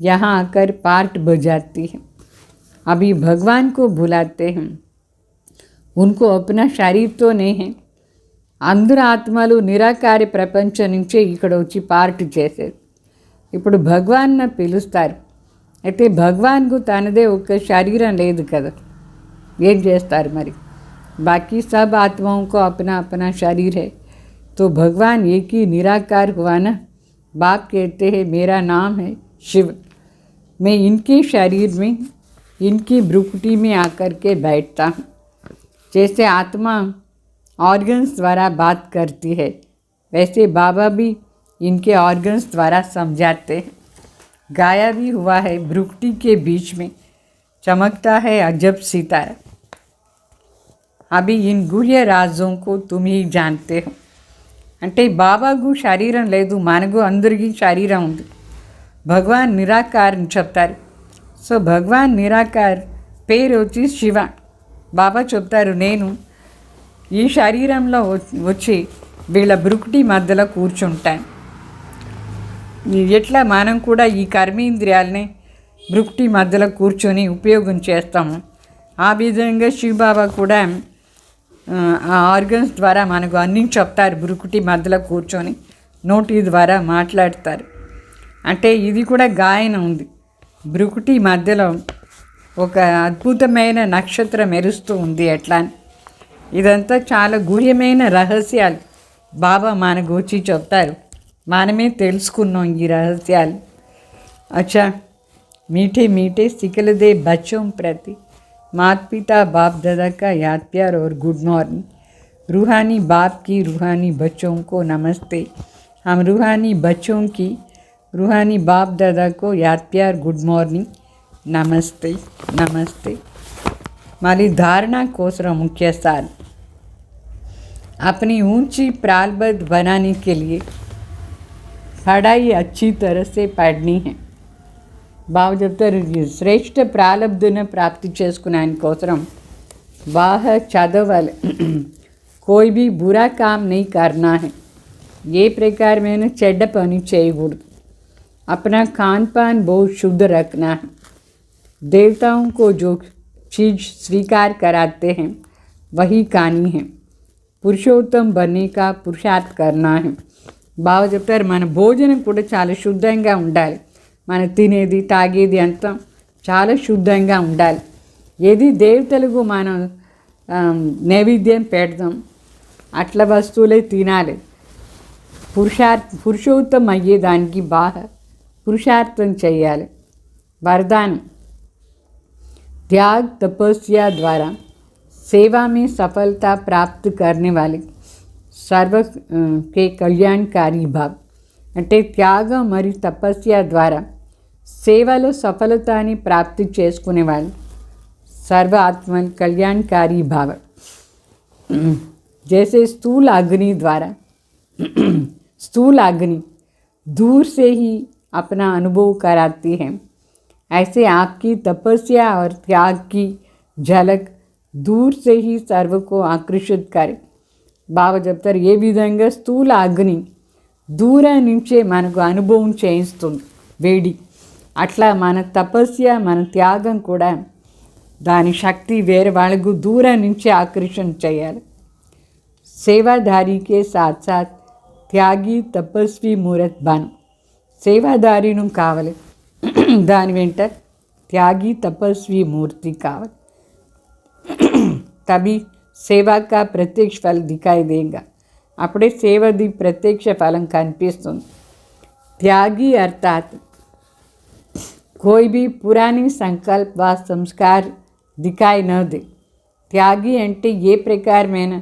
यहाँ आकर पार्ट बजाती हैं. अभी भगवान को भुलाते हैं. उनको अपना शरीर तो नहीं है. అందరు ఆత్మలు నిరాకారి ప్రపంచం నుంచే ఇక్కడ వచ్చి పార్ట్ చేసేది. ఇప్పుడు భగవాన్ని పిలుస్తారు. అయితే భగవాన్కు తనదే ఒక శరీరం లేదు కదా, ఏం చేస్తారు మరి. बाकी सब आत्माओं को अपना अपना शरीर है. तो भगवान एक ही निराकार हुआ ना. बाप कहते हैं मेरा नाम है शिव, मैं इनके शरीर में इनकी भ्रुकुटी में आकर के बैठता हूँ. जैसे आत्मा ऑर्गन्स द्वारा बात करती है, वैसे बाबा भी इनके ऑर्गन्स द्वारा समझाते हैं. गाया भी हुआ है भ्रुकुटी के बीच में चमकता है अजब सितारा. अभी इन गुह्य राजों को तुम ही जानते हो. అంటే బాబాకు శరీరం లేదు, మనకు అందరికీ శరీరం ఉంది. భగవాన్ నిరాకార్ అని చెప్తారు. సో భగవాన్ నిరాకార్ పేరు వచ్చి శివ. బాబా చెప్తారు నేను ఈ శరీరంలో వచ్చి వీళ్ళ భ్రుకుటి మధ్యలో కూర్చుంటాను. ఎట్లా మనం కూడా ఈ కర్మేంద్రియాలని భ్రుకుటి మధ్యలో కూర్చొని ఉపయోగం చేస్తాము, ఆ విధంగా శివబాబా కూడా ఆ ఆర్గన్స్ ద్వారా మనకు అన్నీ చెప్తారు. భ్రుకుటి మధ్యలో కూర్చొని నోటి ద్వారా మాట్లాడతారు. అంటే ఇది కూడా గాయన ఉంది. భ్రుకుటి మధ్యలో ఒక అద్భుతమైన నక్షత్రం మెరుస్తూ ఉంది ఎట్లా అని. ఇదంతా చాలా గుహ్యమైన రహస్యాలు బాబా మనకు వచ్చి చెప్తారు. మనమే తెలుసుకున్నాం ఈ రహస్యాలు. అచ్చా मीठे मीठे सिकलदे बच्चों प्रति माता पिता बाप दादा का याद प्यार और गुड मॉर्निंग. रूहानी बाप की रूहानी बच्चों को नमस्ते. हम रूहानी बच्चों की रूहानी बाप दादा को याद प्यार गुड मॉर्निंग नमस्ते नमस्ते. माली धारणा कोसरा मुख्य सार अपनी ऊंची प्रालबद्ध बनाने के लिए पढ़ाई अच्छी तरह से पढ़नी है. బాబు చెప్తారు శ్రేష్ఠ ప్రాలబ్ధను ప్రాప్తి చేసుకునే కోసం బాగా చదవాలి. కోయి भी बुरा काम नहीं करना है. ఏ ప్రకారమైన చెడ్డ పని చేయకూడదు. अपना खान पान बहुत शुद्ध रखना है. देवताओं को जो चीज़ स्वीकार कराते हैं वही खानी है. పురుషోత్తం बनने का पुरुषार्थ करना है. బాబు చెప్తారు మన భోజనం కూడా చాలా శుద్ధంగా ఉండాలి. మన తినేది తాగేది అంతా చాలా శుద్ధంగా ఉండాలి. ఏది దేవతలకు మనం నైవేద్యం పెడదాం అట్లా వస్తువులే తినాలి. పురుషోత్తం అయ్యేదానికి బాగా పురుషార్థం చేయాలి. वरदान त्याग तपस्या द्वारा सेवा में सफलता प्राप्त करने वाले सर्व के कल्याणकारी भाव. అంటే త్యాగం మరియు తపస్య ద్వారా సేవలో సఫలతని ప్రాప్తి చేసుకునేవాళ్ళు सर्व आत्मा कल्याणकारी भाव. जैसे स्थूल अग्नि द्वारा स्थूल अग्नि दूर से ही अपना अनुभव कराती है, ऐसे आपकी तपस्या और त्याग की झलक दूर से ही सर्व को आकर्षित करे. బాబా చెప్తారు ఏ విధంగా స్థూల అగ్ని దూరం నుంచే మనకు అనుభవం చేయిస్తుంది వేడి, అట్లా మన తపస్య మన త్యాగం కూడా దాని శక్తి వేరే వాళ్ళకు దూరం నుంచి ఆకర్షణ చేయాలి. సేవాదారీకే సాత్ సాత్ త్యాగి తపస్వి మూరత్ బన్. సేవాదారీను కావాలి, దాని వెంట త్యాగి తపస్వి మూర్తి కావాలి. తभी सेवा का प्रत्यक्ष फल दिखाई देगा. అప్పుడే సేవది ప్రత్యక్ష ఫలం కనిపిస్తుంది. त्यागी अर्थात कोई भी पुरानी संकल्प व संस्कार दिखाई न दे. త్యాగి అంటే ఏ ప్రకారమైన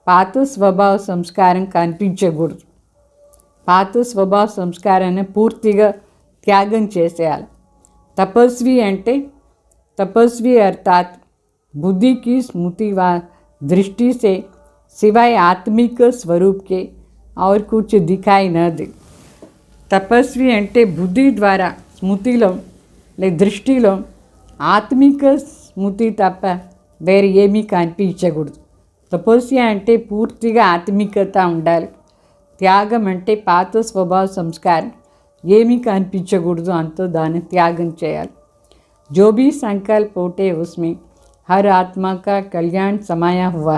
పాత స్వభావ సంస్కారం కనిపించకూడదు. పాత స్వభావ సంస్కారాన్ని పూర్తిగా త్యాగం చేసేయాలి. तपस्वी अर्थात बुद्धि की स्मृति व दृष्टि से सिवाय आत्मिक स्वरूप के और कुछ दिखाई न दे. తపస్వి అంటే బుద్ధి ద్వారా స్మృతిలో దృష్టిలో ఆత్మిక స్మృతి తప్ప వేరే ఏమీ కనిపించకూడదు. తపస్య అంటే పూర్తిగా ఆత్మికత ఉండాలి. త్యాగం అంటే పాత స్వభావ సంస్కారం ఏమీ కనిపించకూడదు, అంతా దాన్ని త్యాగం చేయాలి. जो भी संकल्प होते उसमें हर आत्मा का कल्याण समाया हुआ.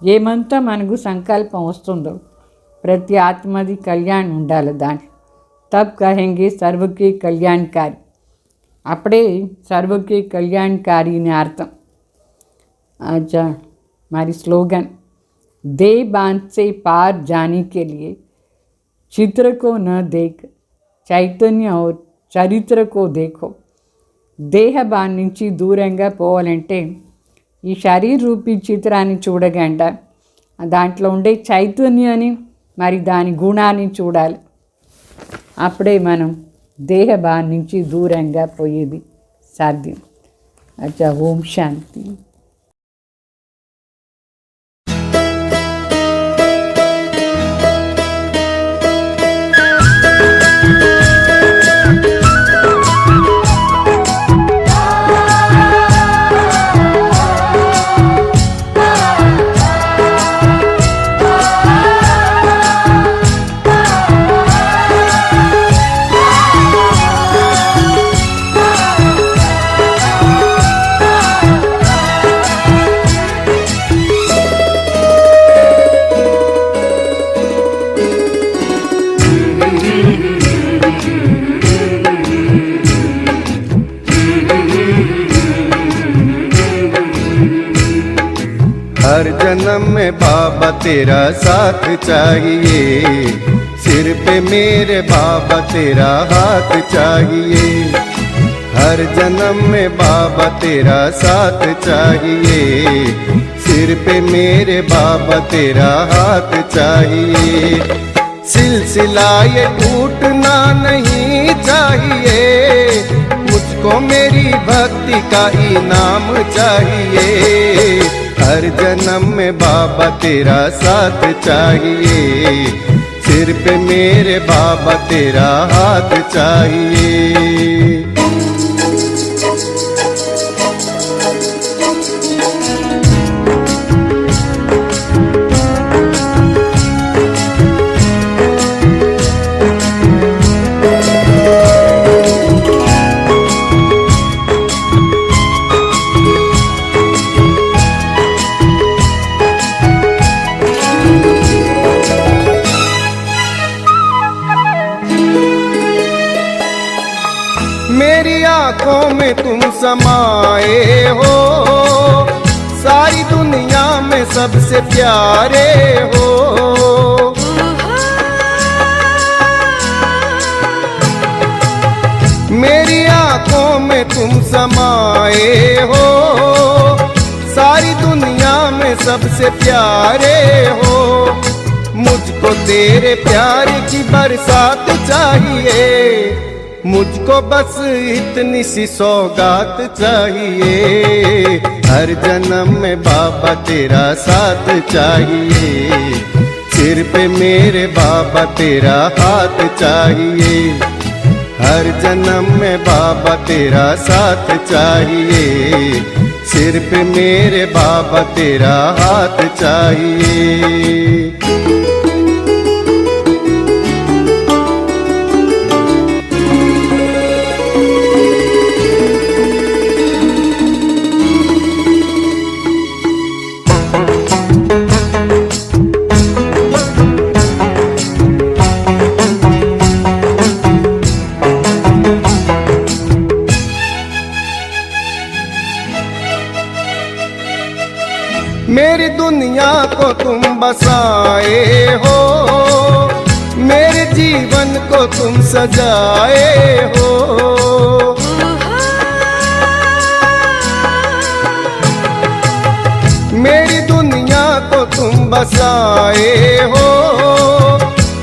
ఏమంతా మనకు సంకల్పం వస్తుందో ప్రతి ఆత్మది కళ్యాణ్ ఉండాలి దాంట్లో. तब कहेंगे सर्व के कल्याणकारी. అప్పుడే सर्व के कल्याणकारी ने अर्थం. अच्छा, हमारी स्लोगन देह बांध से पार जाने के लिए चित्र को न देख चैतन्य और चरित्र को देखो. దేహ బాన్ నుంచి దూరంగా పోవాలంటే ఈ శరీర రూపీ చిత్రాన్ని చూడకుండా దాంట్లో ఉండే చైతన్యాన్ని మరి దాని గుణాన్ని చూడాలి. అప్పుడే మనం దేహ బాన్ నుంచి దూరంగా పోయేది సాధ్యం. అచ్చా, ఓం శాంతి. हर जन्म में बाबा तेरा साथ चाहिए, सिर पे मेरे बाबा तेरा हाथ चाहिए. हर जन्म में बाबा तेरा साथ चाहिए, सिर पे मेरे बाबा तेरा हाथ चाहिए. सिलसिला ये टूटना नहीं चाहिए, मुझको मेरी भक्ति का इनाम चाहिए. हर जन्म में बाबा तेरा साथ चाहिए, सिर पे मेरे बाबा तेरा हाथ चाहिए. मेरी आंखों में तुम समाए हो, सारी दुनिया में सबसे प्यारे हो. मेरी आंखों में तुम समाए हो, सारी दुनिया में सबसे प्यारे हो. मुझको तेरे प्यार की बरसात चाहिए, मुझको बस इतनी सी सौगात चाहिए. हर जन्म में बाबा तेरा साथ चाहिए, सिर पे मेरे बाबा तेरा हाथ चाहिए. हर जन्म में बाबा तेरा साथ चाहिए, सिर पे मेरे बाबा तेरा हाथ चाहिए. मेरी दुनिया को तुम बसाए हो, मेरे जीवन को तुम सजाए हो. मेरी दुनिया को तुम बसाए हो,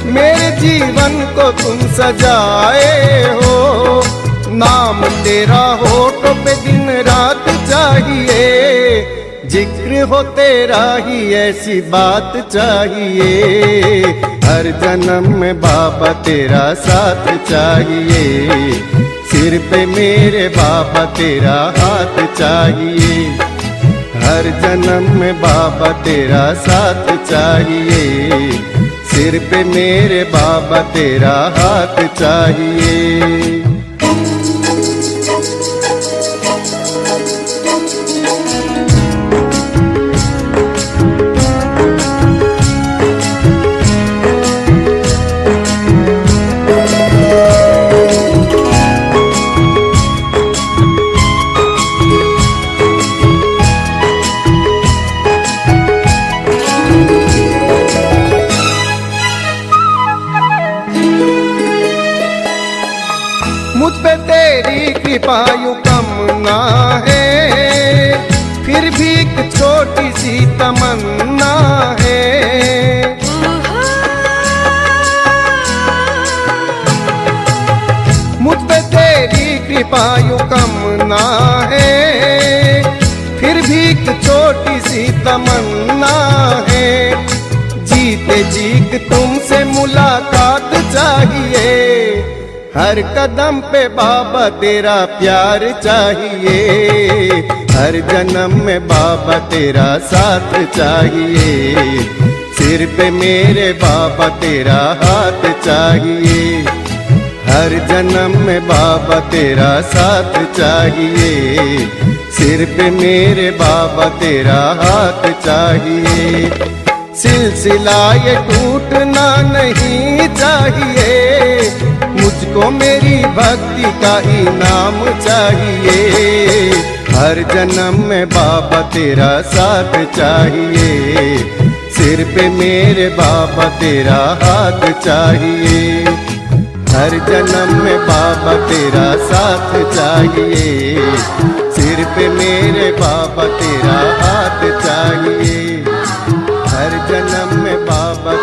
मेरे जीवन को तुम सजाए हो। नाम तेरा होठों पे दिन रात चाहिए, जिक्र हो तेरा ही ऐसी बात चाहिए। हर जन्म में बाबा तेरा साथ चाहिए, सिर पे मेरे बाबा तेरा हाथ चाहिए। हर जन्म में बाबा तेरा साथ चाहिए, सिर पे मेरे बाबा तेरा हाथ चाहिए। मुझ पे तेरी कृपा यूं कम ना है, फिर भी एक छोटी सी तमन्ना है। मुझ पे तेरी कृपा यूं कम ना है, फिर भी एक छोटी सी तमन्ना है। जीते जीत तुमसे मुलाकात चाहिए, हर कदम पे बाबा तेरा प्यार चाहिए। हर जन्म में बाबा तेरा साथ चाहिए, सिर पे मेरे बाबा तेरा हाथ चाहिए। हर जन्म में बाबा तेरा साथ चाहिए, सिर पे मेरे बाबा तेरा हाथ चाहिए। सिलसिला ये टूटना नहीं चाहिए, मुझको मेरी भक्ति का इनाम चाहिए। हर जन्म में बाबा तेरा साथ चाहिए, सिर पे मेरे बाबा तेरा हाथ चाहिए। हर जन्म में बाबा तेरा साथ चाहिए, सिर पे मेरे बाबा तेरा हाथ चाहिए। हर जन्म में बाबा